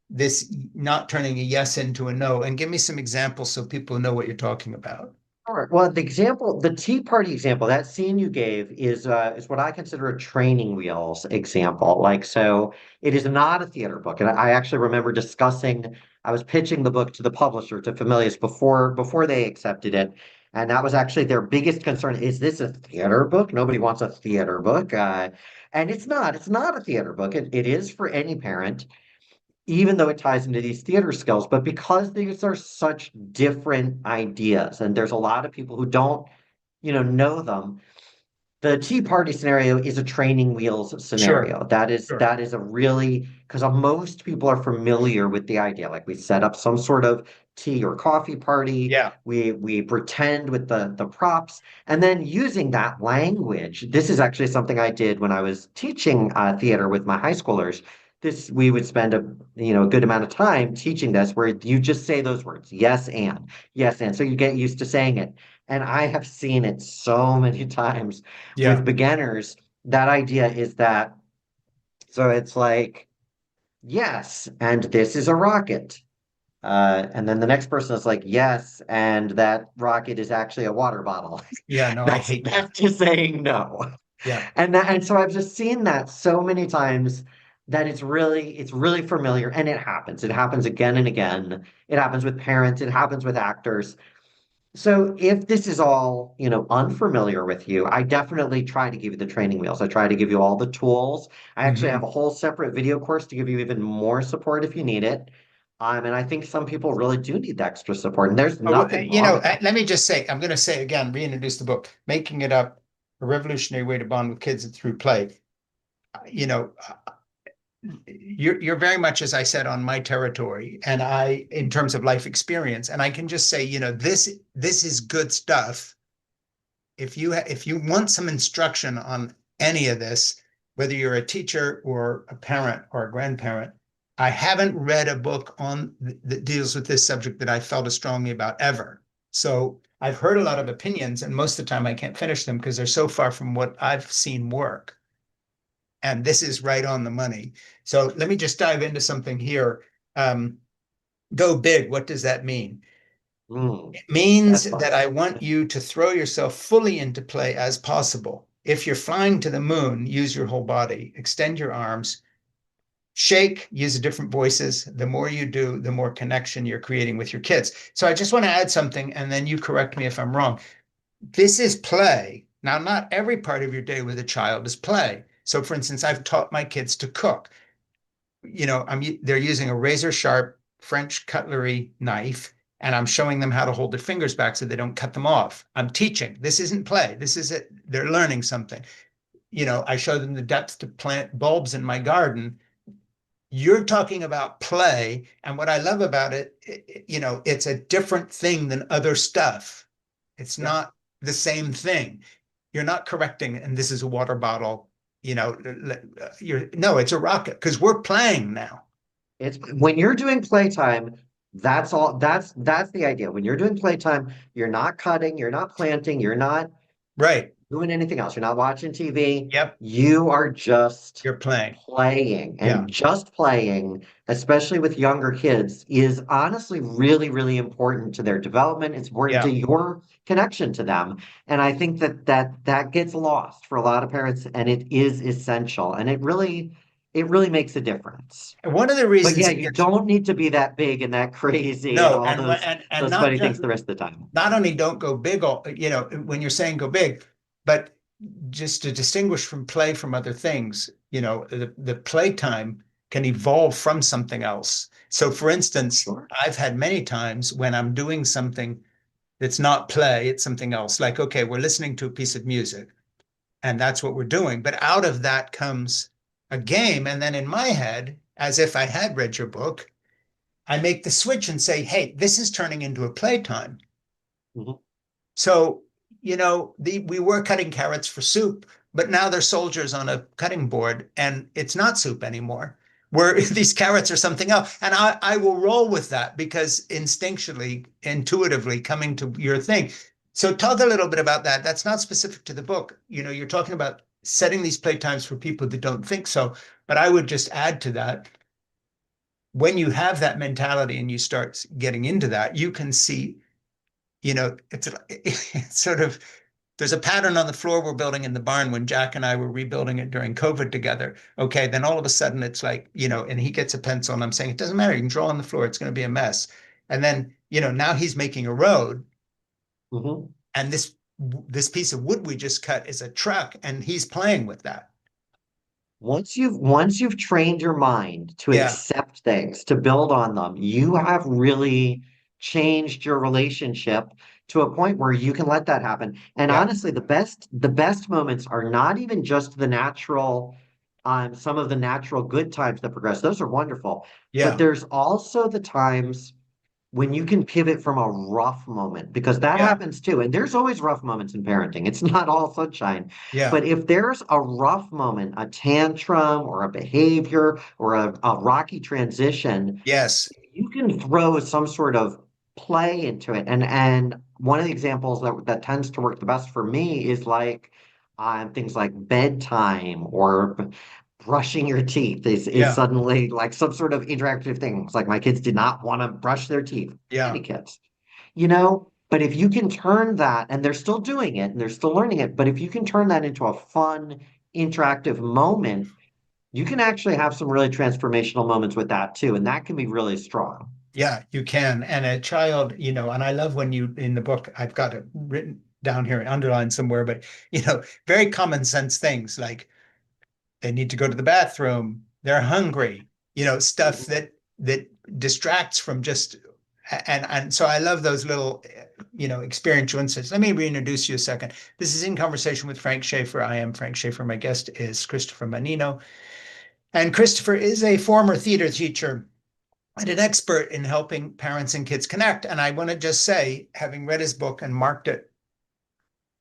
this not turning a yes into a no, and give me some examples so people know what you're talking about. Sure. Well, the Tea Party example, that scene you gave is what I consider a training wheels example. Like, so it is not a theater book. And I actually remember discussing, I was pitching the book to the publisher, to Familius, before they accepted it. And that was actually their biggest concern. Is this a theater book? Nobody wants a theater book. And it's not a theater book. It is for any parent, even though it ties into these theater skills, but because these are such different ideas, and there's a lot of people who don't, know them. The Tea Party scenario is a training wheels Sure, scenario. That is sure. that is a really, because most people are familiar with the idea. Like, we set up some sort of tea or coffee party. Yeah, We pretend with the props, and then using that language. This is actually something I did when I was teaching theater with my high schoolers. This, we would spend a good amount of time teaching this, where you just say those words, yes and, so you get used to saying it. And I have seen it so many times with yeah, beginners. That idea is that, so it's like, yes, and this is a rocket. And then the next person is like, yes, and that rocket is actually a water bottle. yeah. No, I hate that. That's just saying no. Yeah, And so I've just seen that so many times that it's really familiar, and it happens. It happens again and again. It happens with parents, it happens with actors. So if this is all, unfamiliar with you, I definitely try to give you the training wheels. I try to give you all the tools. I actually have hmm. a whole separate video course to give you even more support if you need it. And I think some people really do need the extra support, and there's nothing wrong with that. Let me just say, I'm going to say again, reintroduce the book, Making It Up, A Revolutionary Way to Bond with Kids Through Play. You know, you're very much, as I said, on my territory, and in terms of life experience, and I can just say, this is good stuff. If you want some instruction on any of this, whether you're a teacher or a parent or a grandparent, I haven't read a book that deals with this subject that I felt as strongly about ever. So I've heard a lot of opinions, and most of the time I can't finish them because they're so far from what I've seen work. And this is right on the money. So let me just dive into something here. Um, Go big. What does that mean? Mm, It means that's fun. that I want you to throw yourself fully into play as possible. If you're flying to the moon, use your whole body, extend your arms, shake, use different voices. The more you do, the more connection you're creating with your kids. So I just want to add something, and then you correct me if I'm wrong. This is play. Now, not every part of your day with a child is play. So, for instance, I've taught my kids to cook. They're using a razor sharp French cutlery knife, and I'm showing them how to hold their fingers back so they don't cut them off. I'm teaching. This isn't play. This is it. They're learning something. I show them the depth to plant bulbs in my garden. You're talking about play, and what I love about it's a different thing than other stuff. It's Yeah. not the same thing. You're not correcting, and this is a water bottle. You're no, it's a rocket because we're playing now. It's when you're doing playtime, that's all that's the idea. When you're doing playtime, you're not cutting, you're not planting, you're not Right. doing anything else. You're not watching TV. Yep. You are just You're playing. playing. Yeah. And just playing, especially with younger kids, is honestly really, really important to their development. It's important to Yeah. your connection to them. And I think that gets lost for a lot of parents, and it is essential. And it really makes a difference. And one of the But reasons yeah, it you gets don't need to be that big and that crazy and no, all and those not funny just things the rest of the time. not only don't go big, when you're saying go big, but just to distinguish from play from other things, the playtime can evolve from something else. So, for instance, Sure. I've had many times when I'm doing something that's not play, it's something else. Like, okay, we're listening to a piece of music, and that's what we're doing. But out of that comes a game. And then in my head, as if I had read your book, I make the switch and say, hey, this is turning into a playtime. Mhm. So, we were cutting carrots for soup, but now they're soldiers on a cutting board and it's not soup anymore. Where these carrots are something else. And I will roll with that because instinctually, intuitively coming to your thing. So talk a little bit about that. That's not specific to the book. You're talking about setting these playtimes for people that don't think so. But I would just add to that, when you have that mentality and you start getting into that, you can see, it's sort of, there's a pattern on the floor we're building in the barn when Jack and I were rebuilding it during COVID together. Okay, then all of a sudden it's like, and he gets a pencil and I'm saying, it doesn't matter, you can draw on the floor, it's going to be a mess. And then, now he's making a road, Mhm. and this piece of wood we just cut is a truck, and he's playing with that. Once you've trained your mind to Yeah, accept things, to build on them, you have really changed your relationship to a point where you can let that happen. And yeah, honestly, the best moments are not even just some of the natural good times that progress. Those are wonderful. But yeah, there's also the times when you can pivot from a rough moment, because that yeah, happens too. And there's always rough moments in parenting. It's not all sunshine. yeah, But if there's a rough moment, a tantrum or a behavior or a rocky transition, yes, you can throw some sort of play into it. And one of the examples that tends to work the best for me is like things like bedtime or brushing your teeth is yeah, suddenly like some sort of interactive thing. It's like my kids did not want to brush their teeth. yeah, Any kids, but if you can turn that, and they're still doing it and they're still learning it, but if you can turn that into a fun, interactive moment, you can actually have some really transformational moments with that too. And that can be really strong. yeah, you can. And a child, and I love when you, in the book, I've got it written down here, underlined somewhere, but, very common sense things like they need to go to the bathroom, they're hungry, stuff Mhm. that distracts from just, and so I love those little, experiential insights. Let me reintroduce you a second. This is In Conversation with Frank Schaeffer. I am Frank Schaeffer. My guest is Christopher Mannino. And Christopher is a former theater teacher and an expert in helping parents and kids connect. And I want to just say, having read his book and marked it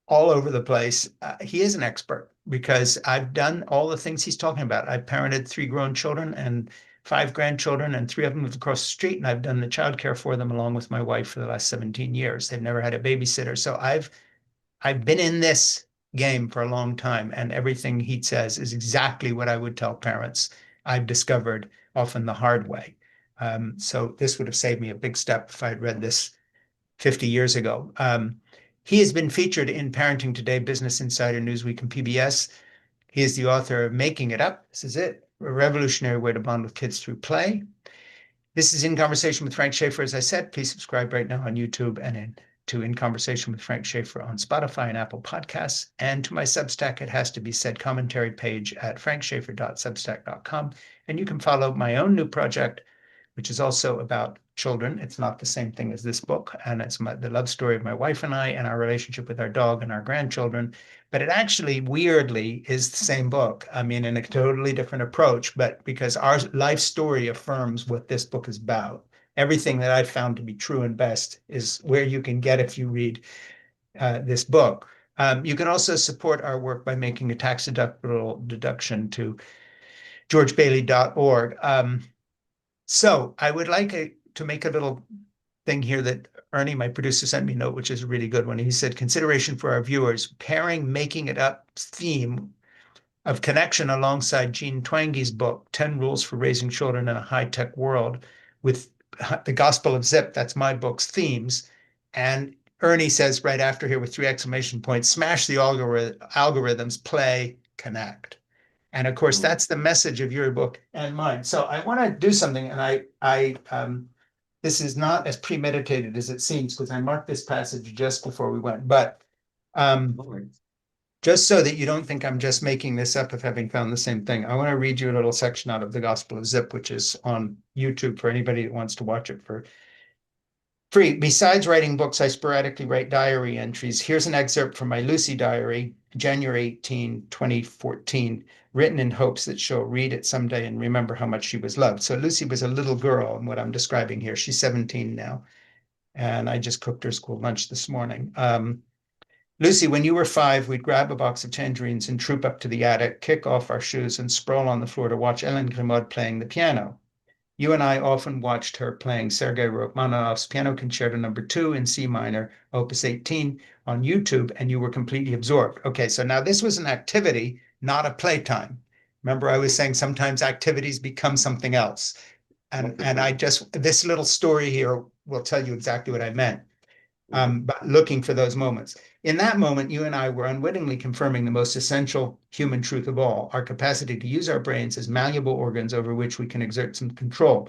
all over the place, he is an expert because I've done all the things he's talking about. I've parented three grown children and 5 grandchildren, and 3 of them live across the street, and I've done the childcare for them along with my wife for the last 17 years. They've never had a babysitter. So I've been in this game for a long time, and everything he says is exactly what I would tell parents. I've discovered often the hard way. So this would have saved me a big step if I had read this 50 years ago. He has been featured in Parenting Today, Business Insider, Newsweek, and PBS. He is the author of Making It Up. This is it, a revolutionary way to bond with kids through play. This is In Conversation with Frank Schaeffer. As I said, please subscribe right now on YouTube and to In Conversation with Frank Schaeffer on Spotify and Apple Podcasts. And to my Substack, it has to be said commentary page at frankschaeffer.substack.com. And you can follow my own new project, which is also about children. It's not the same thing as this book, and it's the love story of my wife and I and our relationship with our dog and our grandchildren. But it actually, weirdly, is the same book. I mean, in a totally different approach, but because our life story affirms what this book is about. Everything that I've found to be true and best is where you can get if you read this book. You can also support our work by making a tax-deductible deduction to georgebailey.org. So I would like to make a little thing here that Ernie, my producer, sent me a note, which is a really good one. He said, consideration for our viewers, pairing Making It Up theme of connection alongside Jean Twange's book, 10 Rules for Raising Children in a High-Tech World, with the Gospel of Zip, that's my book's themes. And Ernie says right after here with 3 exclamation points, smash the algorithms, play, connect. And of course, that's the message of your book and mine. So I want to do something, and this is not as premeditated as it seems because I marked this passage just before we went. But just so that you don't think I'm just making this up of having found the same thing, I want to read you a little section out of the Gospel of Zip, which is on YouTube for anybody that wants to watch it for free. Besides writing books, I sporadically write diary entries. Here's an excerpt from my Lucy diary, January 18, 2014, written in hopes that she'll read it someday and remember how much she was loved. So Lucy was a little girl in what I'm describing here. She's 17 now, and I just cooked her school lunch this morning. Lucy, when you were 5, we'd grab a box of tangerines and troop up to the attic, kick off our shoes, and sprawl on the floor to watch Ellen Grimaud playing the piano. You and I often watched her playing Sergei Rachmaninoff's Piano Concerto No. 2 in C minor, Opus 18, on YouTube, and you were completely absorbed. Okay, so now this was an activity, not a playtime. Remember, I was saying sometimes activities become something else. And this little story here will tell you exactly what I meant. But looking for those moments. In that moment, you and I were unwittingly confirming the most essential human truth of all, our capacity to use our brains as malleable organs over which we can exert some control.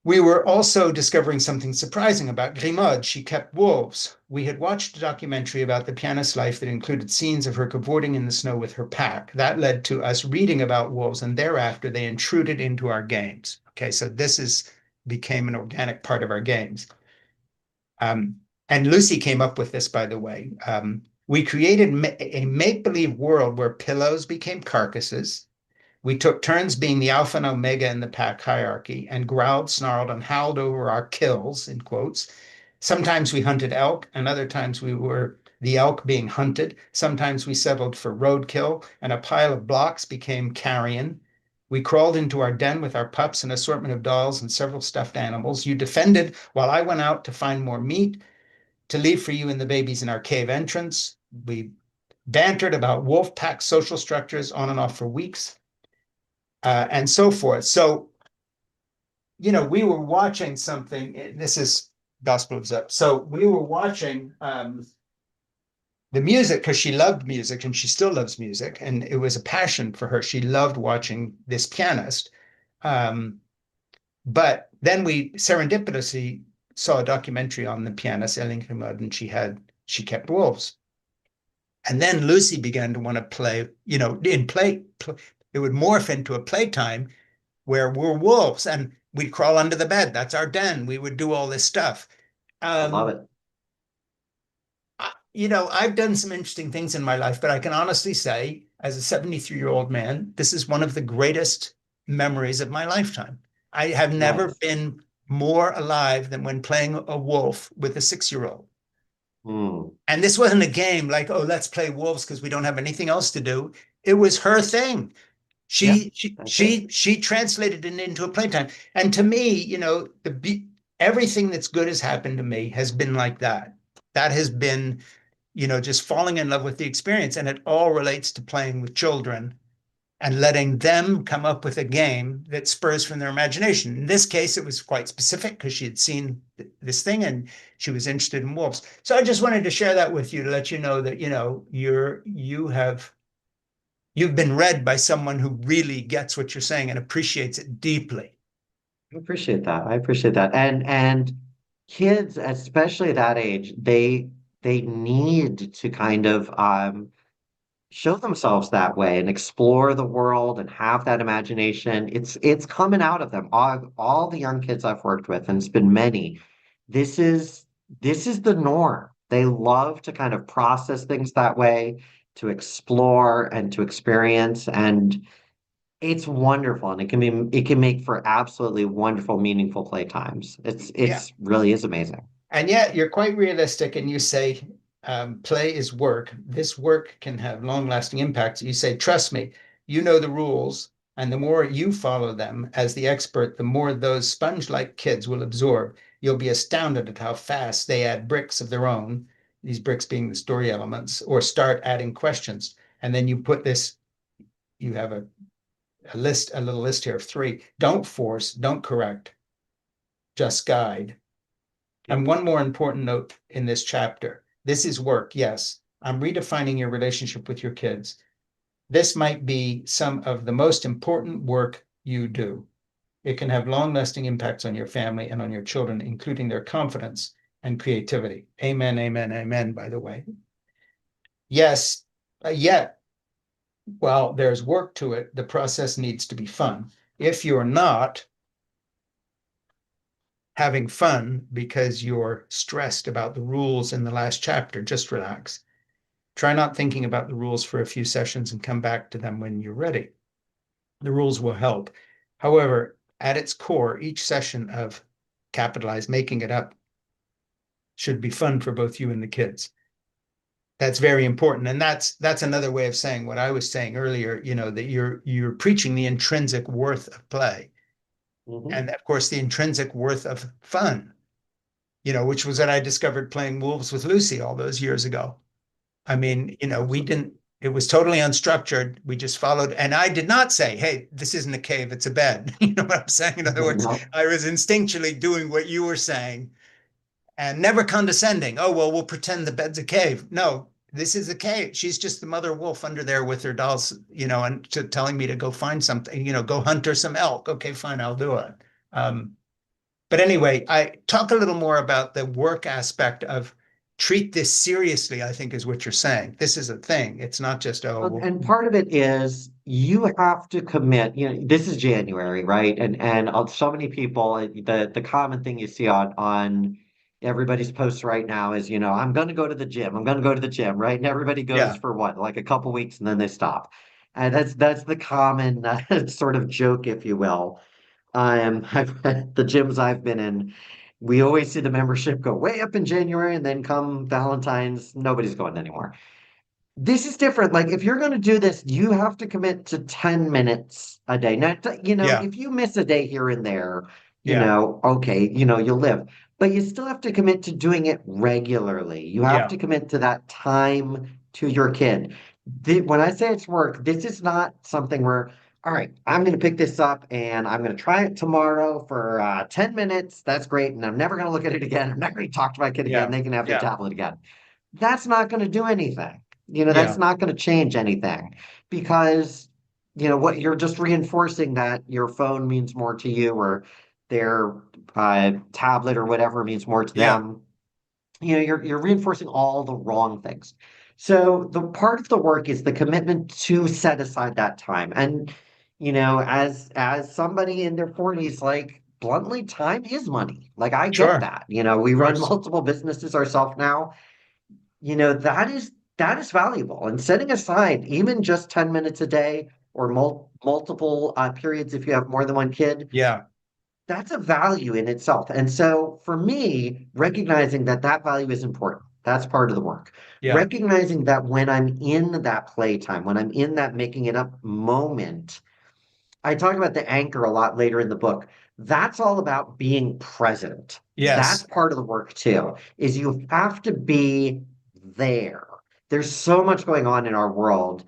We were also discovering something surprising about Grimaud. She kept wolves. We had watched a documentary about the pianist's life that included scenes of her cavorting in the snow with her pack. That led to us reading about wolves, and thereafter they intruded into our games. Okay, so this became an organic part of our games. And Lucy came up with this, by the way. We created a make-believe world where pillows became carcasses. We took turns being the alpha and omega in the pack hierarchy and growled, snarled, and howled over our kills, in quotes. Sometimes we hunted elk, and other times we were the elk being hunted. Sometimes we settled for roadkill, and a pile of blocks became carrion. We crawled into our den with our pups, an assortment of dolls, and several stuffed animals. You defended while I went out to find more meat, to leave for you and the babies in our cave entrance. We bantered about wolf pack social structures on and off for weeks, and so forth. So, we were watching something. This is Gospel of Zep. So we were watching the music because she loved music and she still loves music. And it was a passion for her. She loved watching this pianist. But then we serendipitously saw a documentary on the pianist, Ellen Grimaud, and she kept wolves. And then Lucy began to want to play, it would morph into a playtime where we're wolves and we'd crawl under the bed. That's our den. We would do all this stuff. I love it. I've done some interesting things in my life, but I can honestly say, as a 73-year-old man, this is one of the greatest memories of my lifetime. I have never been more alive than when playing a wolf with a 6-year-old. And this wasn't a game like, oh, let's play wolves because we don't have anything else to do. It was her thing. Yeah, that's it. She translated it into a playtime. And to me, everything that's good has happened to me has been like that. That has been, just falling in love with the experience. And it all relates to playing with children and letting them come up with a game that spurs from their imagination. In this case, it was quite specific because she had seen this thing and she was interested in wolves. So I just wanted to share that with you to let you know that, you've been read by someone who really gets what you're saying and appreciates it deeply. I appreciate that. I appreciate that. And kids, especially that age, they need to kind of show themselves that way and explore the world and have that imagination. It's coming out of them. All the young kids I've worked with, and it's been many, this is this is the norm. They love to kind of process things that way, to explore and to experience, and it's wonderful. And it can make for absolutely wonderful, meaningful playtimes. Yeah. It's really is amazing. And yet you're quite realistic and you say, play is work. This work can have long lasting impacts. You say, trust me, you know the rules. And the more you follow them as the expert, the more those sponge like kids will absorb. You'll be astounded at how fast they add bricks of their own, these bricks being the story elements, or start adding questions. And then you put this, you have a little list here of three. Don't force, don't correct, just guide. And Yep. one more important note in this chapter. This is work, yes. I'm redefining your relationship with your kids. This might be some of the most important work you do. It can have long-lasting impacts on your family and on your children, including their confidence and creativity. Amen, amen, amen, by the way. Yes, yet, while there's work to it, the process needs to be fun. If you're not having fun because you're stressed about the rules in the last chapter, just relax. Try not thinking about the rules for a few sessions and come back to them when you're ready. The rules will help. However, at its core, each session of capitalize, making it up, should be fun for both you and the kids. That's very important. And that's another way of saying what I was saying earlier, that you're preaching the intrinsic worth of play. Mhm. And of course, the intrinsic worth of fun, which was what I discovered playing Wolves with Lucy all those years ago. I mean, we didn't, it was totally unstructured. We just followed. And I did not say, hey, this isn't a cave, it's a bed. You know what I'm saying? In other words, No. I was instinctually doing what you were saying and never condescending. Oh, well, we'll pretend the bed's a cave. No, this is a cave. She's just the mother wolf under there with her dolls, and telling me to go find something, go hunt her some elk. Okay, fine, I'll do it. Um, but anyway, I talk a little more about the work aspect of treat this seriously, I think is what you're saying. This is a thing. It's not just, oh, Well, well, and part of it is you have to commit. This is January, right? And so many people, the common thing you see on everybody's posts right now is, I'm going to go to the gym. I'm going to go to the gym, right? And everybody goes yeah, for what, like a couple weeks, and then they stop. And that's the common sort of joke, if you will. The gyms I've been in, we always see the membership go way up in January, and then come Valentine's, nobody's going anymore. This is different. Like, if you're going to do this, you have to commit to 10 minutes a day. Not, yeah, if you miss a day here and there, yeah, okay, you'll live. But you still have to commit to doing it regularly. You have yeah, to commit to that time to your kid. When I say it's work, this is not something where, all right, I'm going to pick this up and I'm going to try it tomorrow for 10 minutes. That's great. And I'm never going to look at it again. I'm never going to talk to my kid again. yeah, They can have their yeah, tablet again. That's not going to do anything. That's yeah, not going to change anything because, what you're just reinforcing that your phone means more to you or their tablet or whatever means more to yeah, them. You're reinforcing all the wrong things. So the part of the work is the commitment to set aside that time. And, as somebody in their 40s, like bluntly, time is money. Like I get sure, that. We of run course. multiple businesses ourselves now. That is valuable. And setting aside even just 10 minutes a day or multiple periods if you have more than one kid, Yeah, that's a value in itself. And so for me, recognizing that that value is important, that's part of the work. yeah, Recognizing that when I'm in that playtime, when I'm in that making it up moment, I talk about the anchor a lot later in the book. That's all about being present. That's Yes. part of the work too, is you have to be there. There's so much going on in our world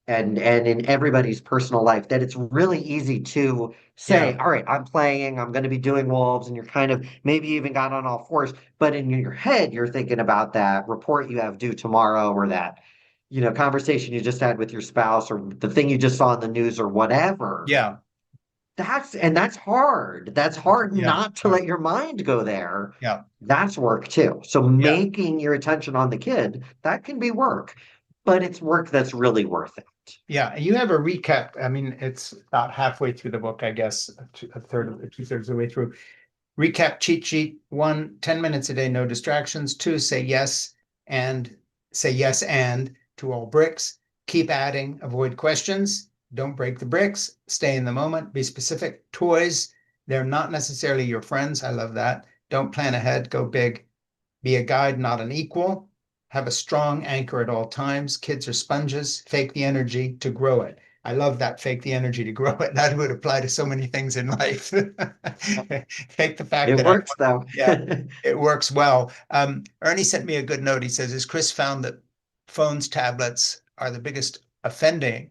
and in everybody's personal life that it's really easy to say, Yeah. all right, I'm playing, I'm going to be doing wolves, and you're kind of maybe you even got on all fours, but in your head, you're thinking about that report you have due tomorrow or that, conversation you just had with your spouse or the thing you just saw in the news or whatever. Yeah. That's hard. That's hard Yeah. not to let your mind go there. Yeah. That's work too. So Yeah. making your attention on the kid, that can be work, but it's work that's really worth it. Yeah, you have a recap. I mean, it's about halfway through the book, I guess, a third of two-thirds of the way through. Recap cheat sheet. One, 10 minutes a day, no distractions. Two, and say yes and to all bricks. Keep adding, avoid questions. Don't break the bricks. Stay in the moment. Be specific. Toys, they're not necessarily your friends. I love that. Don't plan ahead. Go big. Be a guide, not an equal. Have a strong anchor at all times. Kids are sponges. Fake the energy to grow it. I love that. Fake the energy to grow it. That would apply to so many things in life. Fake the fact It that I, works though. yeah, it works well. Ernie sent me a good note. He says, "Has Chris found that phones, tablets are the biggest offender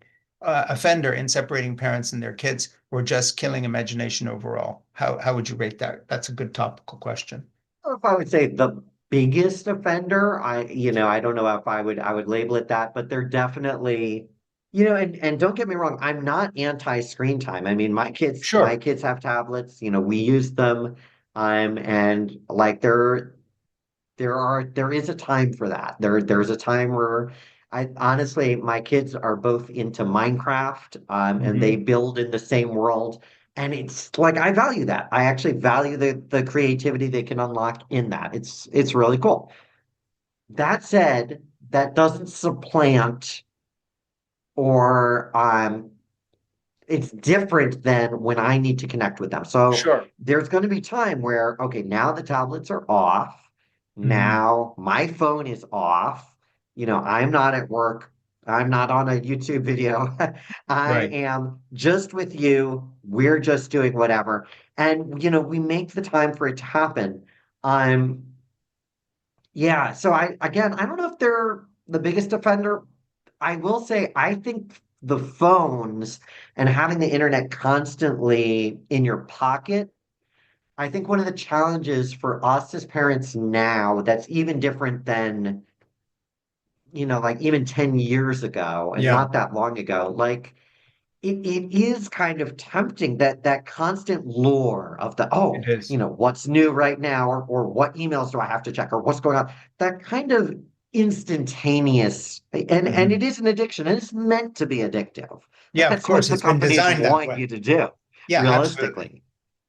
in separating parents and their kids, or just killing imagination overall? How would you rate that? That's a good topical question." Don't know if I would say the biggest offender. I don't know if I would label it that, but they're definitely, and don't get me wrong, I'm not anti-screen time. I mean, my Sure. kids have tablets, we use them, and like there is a time for that. There's a time where I honestly my kids are both into Minecraft, and they Mhm. build in the same world. And it's like I value that. I actually value the creativity they can unlock in that. It's really cool. That said, that doesn't supplant or it's different than when I need to connect with them. So Sure. there's going to be time where, okay, now the tablets are off. Mhm. Now my phone is off. I'm not at work. I'm not on a YouTube video. I Right. am just with you. We're just doing whatever. And, we make the time for it to happen. Um, yeah. So I don't know if they're the biggest offender. I will say, I think the phones and having the internet constantly in your pocket, I think one of the challenges for us as parents now that's even different than, like even 10 years ago and Yeah, not that long ago, like it is kind of tempting that constant lure of it is. what's new right now, or what emails do I have to check, or what's going on. That kind of instantaneous, and it Mhm. is an addiction, and it's meant to be addictive. Yeah, of That's what course. the It's been companies designed that want way. you to do, Yeah, absolutely. realistically.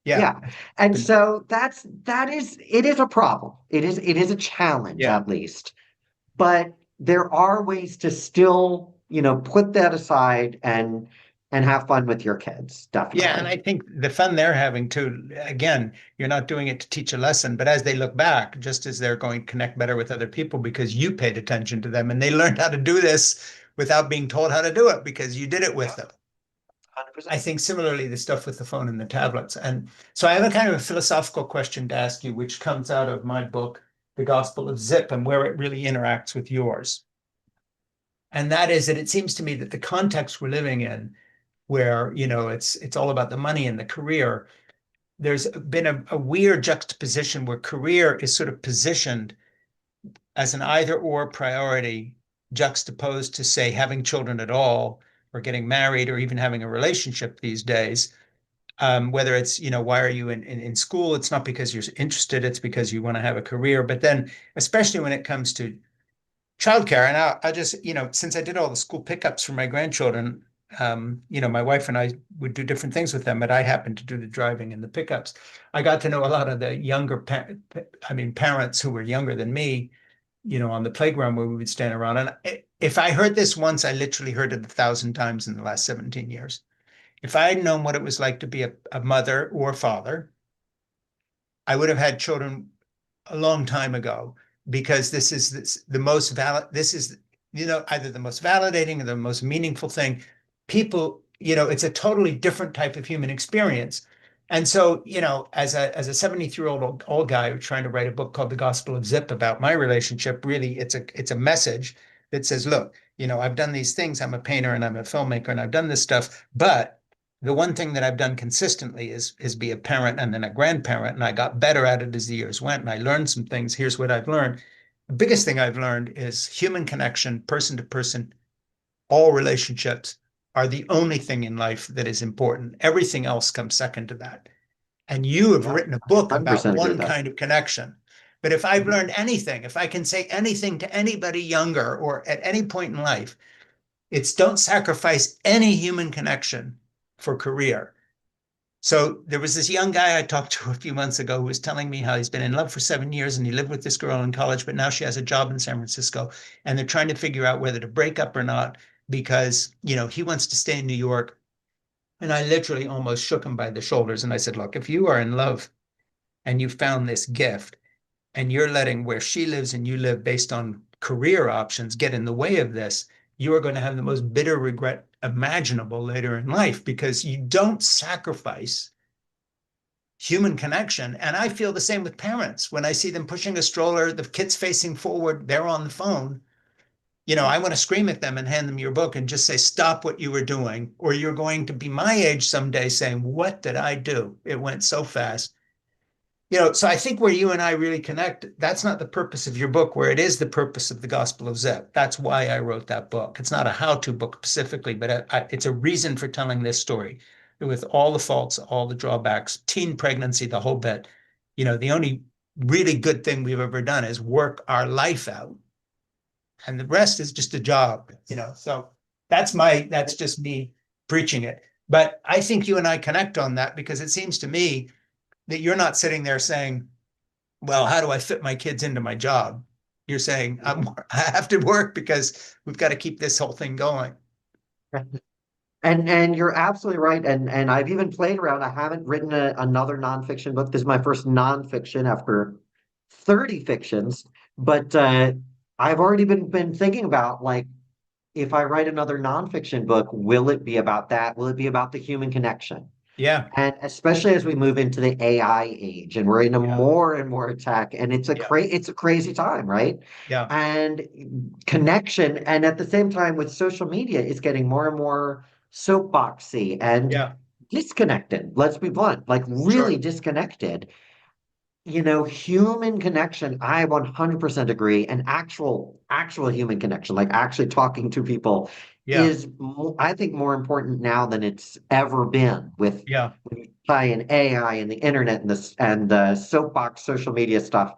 Yeah. Yeah. It's And been, so that is it is a problem. It is a challenge yeah. at least. But there are ways to still, put that aside and have fun with your kids, Yeah, and definitely. I think the fun they're having too, again, you're not doing it to teach a lesson, but as they look back, just as they're going to connect better with other people because you paid attention to them and they learned how to do this without being told how to do it because you did it with them. 100%. I think similarly, the stuff with the phone and the tablets. And so I have a kind of a philosophical question to ask you, which comes out of my book, The Gospel of Zip, and where it really interacts with yours. And that is that it seems to me that the context we're living in, where, it's all about the money and the career, there's been a weird juxtaposition where career is sort of positioned as an either or priority, juxtaposed to, say, having children at all, or getting married, or even having a relationship these days. Whether it's, why are you in school? It's not because you're interested, it's because you want to have a career. But then, especially when it comes to childcare, and I just, since I did all the school pickups for my grandchildren, my wife and I would do different things with them, but I happened to do the driving and the pickups. I got to know a lot of the parents who were younger than me, on the playground where we would stand around. And if I heard this once, I literally heard it 1,000 times in the last 17 years. If I had known what it was like to be a mother or father, I would have had children a long time ago, because this the most valid this is either the most validating or the most meaningful thing. People, it's a totally different type of human experience. And so, as a 73-year-old old guy trying to write a book called The Gospel of Zip about my relationship, really it's a message that says, look, I've done these things. I'm a painter and I'm a filmmaker and I've done this stuff, but the one thing that I've done consistently is be a parent and then a grandparent, and I got better at it as the years went, and I learned some things. Here's what I've learned. The biggest thing I've learned is human connection, person to person. All relationships are the only thing in life that is important. Everything else comes second to that. And you have Yeah, written a book about 100% agree with one that. kind of connection. But if I've Mhm. learned anything, if I can say anything to anybody younger or at any point in life, it's don't sacrifice any human connection for career. So there was this young guy I talked to a few months ago who was telling me how he's been in love for 7 years and he lived with this girl in college, but now she has a job in San Francisco and they're trying to figure out whether to break up or not because, he wants to stay in New York. And I literally almost shook him by the shoulders. And I said, look, if you are in love and you found this gift and you're letting where she lives and you live based on career options get in the way of this, you are going to have the most bitter regret imaginable later in life because you don't sacrifice human connection. And I feel the same with parents. When I see them pushing a stroller, the kid's facing forward, they're on the phone. I want to scream at them and hand them your book and just say, stop what you were doing, or you're going to be my age someday saying, what did I do? It went so fast. So I think where you and I really connect, that's not the purpose of your book, where it is the purpose of the Gospel of Zip. That's why I wrote that book. It's not a how-to book specifically, but it's a reason for telling this story with all the faults, all the drawbacks, teen pregnancy, the whole bit. The only really good thing we've ever done is work our life out, and the rest is just a job. So that's just me preaching it. But I think you and I connect on that because it seems to me that you're not sitting there saying, well, how do I fit my kids into my job? You're saying, I have to work because we've got to keep this whole thing going. And you're absolutely right. And I've even played around. I haven't written another nonfiction book. This is my first nonfiction after 30 fictions. But I've already been thinking about, like, if I write another nonfiction book, will it be about that? Will it be about the human connection? Yeah, And especially as we move into the AI age and we're in a yeah, more and more attack, and yeah, it's a crazy time, right? yeah, And connection, and at the same time with social media, it's getting more and more soapboxy and yeah, disconnected. Let's be blunt, like really sure. disconnected. Human connection, I 100% agree. And actual human connection, like actually talking to people, Yeah, is I think more important now than it's ever been with yeah, when you tie in AI and the internet and the soapbox social media stuff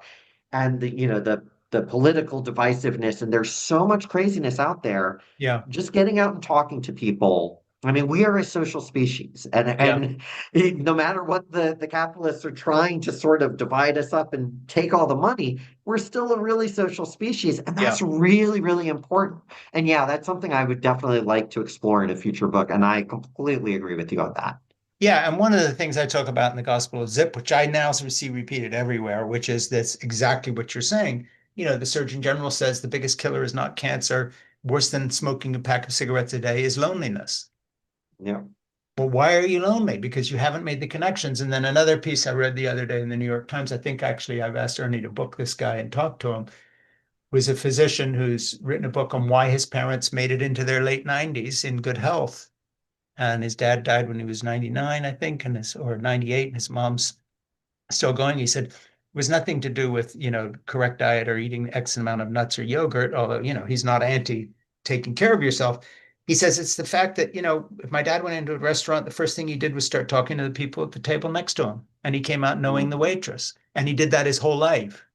and the political divisiveness, and there's so much craziness out there. yeah, Just getting out and talking to people. I mean, we are a social species, and yeah, no matter what the capitalists are trying to sort of divide us up and take all the money, we're still a really social species, and yeah. that's really, really important. And yeah, that's something I would definitely like to explore in a future book, and I completely agree with you on that. Yeah, and one of the things I talk about in the Gospel of Zip, which I now see repeated everywhere, which is this exactly what you're saying. The Surgeon General says the biggest killer is not cancer. Worse than smoking a pack of cigarettes a day is loneliness. Yeah. Well, why are you lonely? Because you haven't made the connections. And then another piece I read the other day in the New York Times, I think actually I've asked Ernie to book this guy and talk to him, was a physician who's written a book on why his parents made it into their late 90s in good health. And his dad died when he was 99, I think, or 98, and his mom's still going. He said it was nothing to do with, correct diet or eating X amount of nuts or yogurt, although, he's not anti taking care of yourself. He says it's the fact that, if my dad went into a restaurant, the first thing he did was start talking to the people at the table next to him. And he came out knowing the Mhm. waitress. And he did that his whole life.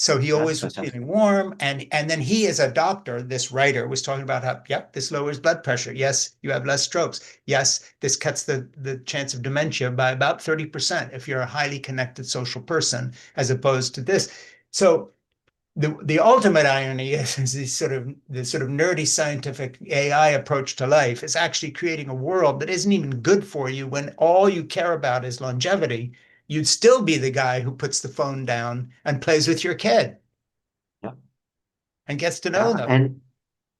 So he That's always was fantastic. feeling warm. And then he, as a doctor, this writer was talking about how, yep, this lowers blood pressure. Yes, you have less strokes. Yes, this cuts the chance of dementia by about 30% if you're a highly connected social person, as opposed to this. So the ultimate irony is this sort of nerdy scientific AI approach to life is actually creating a world that isn't even good for you when all you care about is longevity. You'd still be the guy who puts the phone down and plays with your kid Yeah. and gets to know Yeah. them. And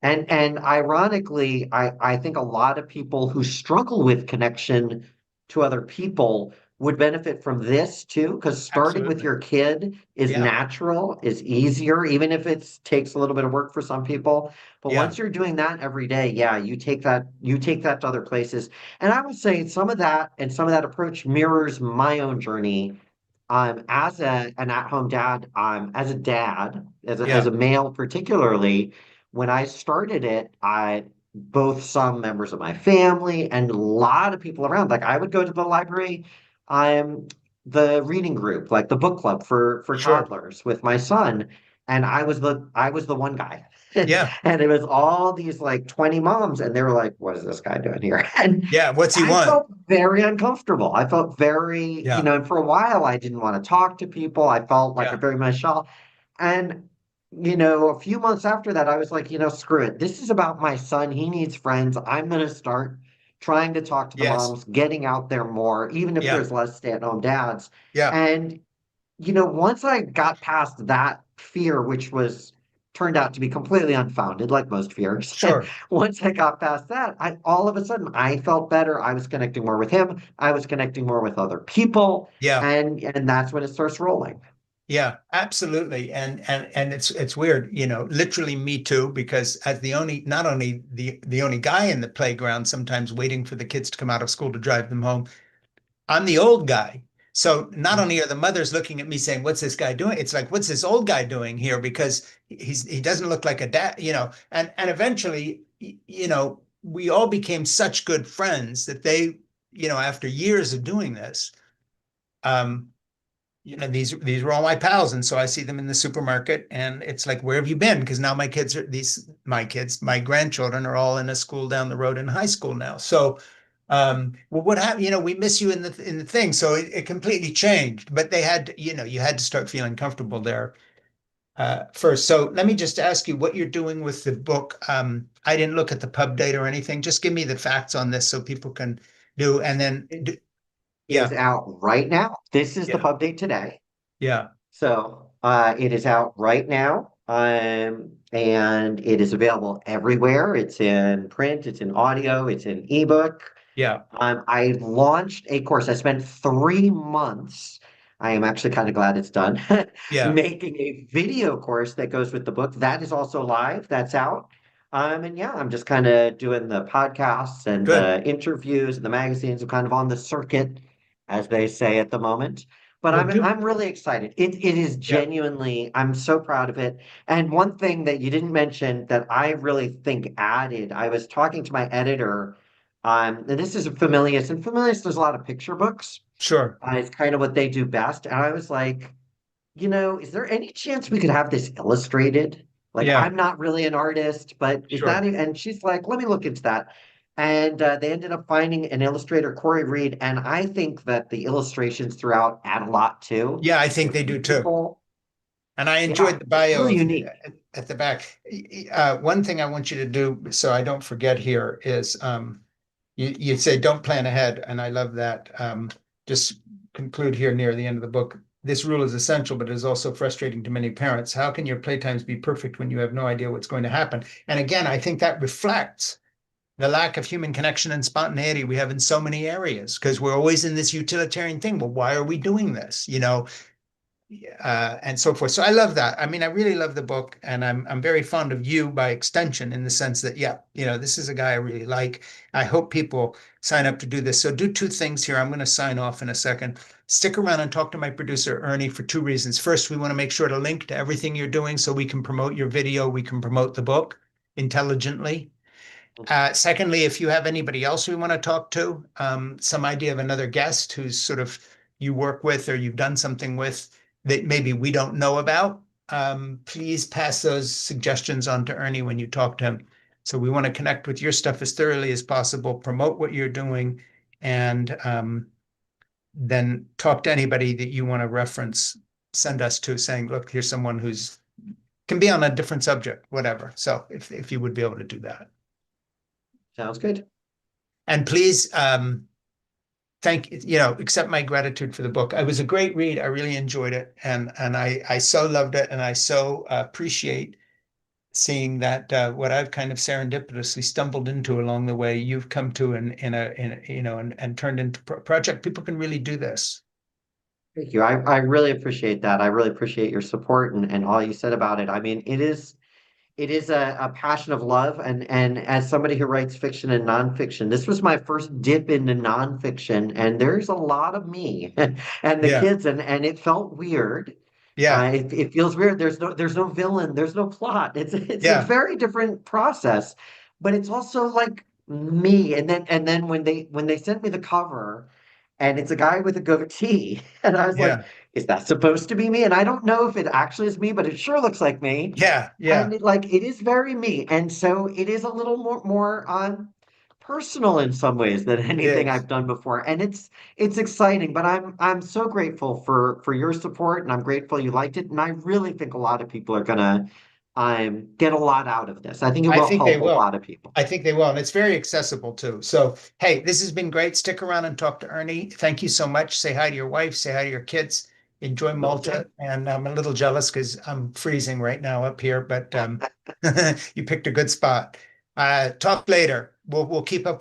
And ironically, I think a lot of people who struggle with connection to other people would benefit from this too, because starting with Absolutely. your kid is Yeah. natural, is easier, even if it takes a little bit of work for some people. But Yeah. once you're doing that every day, yeah, you take that to other places. And I would say some of that and some of that approach mirrors my own journey as an at-home dad, as a dad, as Yeah. a male particularly, when I started it, I both some members of my family and a lot of people around, like I would go to the library, um, the reading group, like the book club for Sure. toddlers with my son, and I was the one guy. Yeah. And it was all these like 20 moms, and they were like, what is this guy doing here? And Yeah. What's he I want? felt very uncomfortable. I felt very, Yeah. and for a while, I didn't want to talk to people. I felt like a Yeah. very much shell. And, a few months after that, I was like, screw it. This is about my son. He needs friends. I'm going to start trying to talk to the Yes. moms, getting out there more, even if Yeah. there's less stay-at-home dads. Yeah. And once I got past that fear, which was turned out to be completely unfounded, like most fears, Sure. once I got past that, I all of a sudden I felt better. I was connecting more with him. I was connecting more with other people, Yeah. and that's when it starts rolling. Yeah, absolutely. And it's weird, literally me too, because as the only not only the only guy in the playground, sometimes waiting for the kids to come out of school to drive them home, I'm the old guy. So not only are the mothers looking at me saying, "What's this guy doing?" It's like, "What's this old guy doing here?" Because he doesn't look like a dad, And eventually, we all became such good friends that they, after years of doing this, um, these were all my pals, and so I see them in the supermarket, and it's like, where have you been? Because now my grandchildren are all in a school down the road in high school now. So, well, what happened? We miss you in the thing. So it completely changed. But they had, you had to start feeling comfortable there first. So let me just ask you what you're doing with the book. I didn't look at the pub date or anything. Just give me the facts on this so people can do, and then It is yeah, out right now. This is the yeah, pub date today. yeah, So it is out right now. And it is available everywhere. It's in print, it's in audio, it's in ebook. yeah, I launched a course. I spent 3 months. I am actually kind of glad it's done. yeah. Making a video course that goes with the book. That is also live. That's out. And yeah, I'm just kind of doing the podcasts and Good. the interviews and the magazines. I'm kind of on the circuit, as they say at the moment. But Well, I'm really excited. It is yeah, genuinely, I'm so proud of it. And one thing that you didn't mention that I really think added, I was talking to my editor. And this is Familius, and Familius does a lot of picture books. sure. It's kind of what they do best. And I was like, is there any chance we could have this illustrated? Like, Yeah, I'm not really an artist, but is that, sure. and she's like, let me look into that. And they ended up finding an illustrator, Corey Reed, and I think that the illustrations throughout add a lot too. Yeah, I think They're they do too. beautiful. And I Yeah, enjoyed the it's bio really unique. at the back. One thing I want you to do so I don't forget here is you say don't plan ahead, and I love that. Just conclude here near the end of the book. This rule is essential, but it is also frustrating to many parents. How can your playtimes be perfect when you have no idea what's going to happen? And again, I think that reflects the lack of human connection and spontaneity we have in so many areas because we're always in this utilitarian thing. Well, why are we doing this? And so forth. So I love that. I mean, I really love the book, and I'm very fond of you by extension in the sense that, yeah, this is a guy I really like. I hope people sign up to do this. So do two things here. I'm going to sign off in a second. Stick around and talk to my producer Ernie for two reasons. First, we want to make sure to link to everything you're doing so we can promote your video, we can promote the book intelligently. Secondly, if you have anybody else we want to talk to, some idea of another guest who's sort of you work with or you've done something with that maybe we don't know about, please pass those suggestions on to Ernie when you talk to him. So we want to connect with your stuff as thoroughly as possible, promote what you're doing, and then talk to anybody that you want to reference, send us to saying, look, here's someone who's can be on a different subject, whatever. So if you would be able to do that. Sounds good. And please accept my gratitude for the book. It was a great read. I really enjoyed it. And I so loved it. And I so appreciate seeing that what I've kind of serendipitously stumbled into along the way, you've come to and turned into project. People can really do this. Thank you. I really appreciate that. I really appreciate your support and all you said about it. I mean, it is a passion of love. And as somebody who writes fiction and nonfiction, this was my first dip into nonfiction, and there's a lot of me and the Yeah, kids, and it felt weird. yeah, It feels weird. There's no villain, there's no plot. It's a yeah, very different process, but it's also like me. And then when they sent me the cover, and it's a guy with a goatee, and I was like, yeah, is that supposed to be me? And I don't know if it actually is me, but it sure looks like me. yeah, And yeah. it is very me. And so it is a little more personal in some ways than It anything is. I've done before. And it's exciting, but I'm so grateful for your support, and I'm grateful you liked it. And I really think a lot of people are gonna get a lot out of this. I think it I will think they help a will. lot of people. I think they will. And it's very accessible too. So, hey, this has been great. Stick around and talk to Ernie. Thank you so much. Say hi to your wife, say hi to your kids. Enjoy Will Malta. do. And I'm a little jealous because I'm freezing right now up here, but you picked a good spot. Talk later. We'll keep up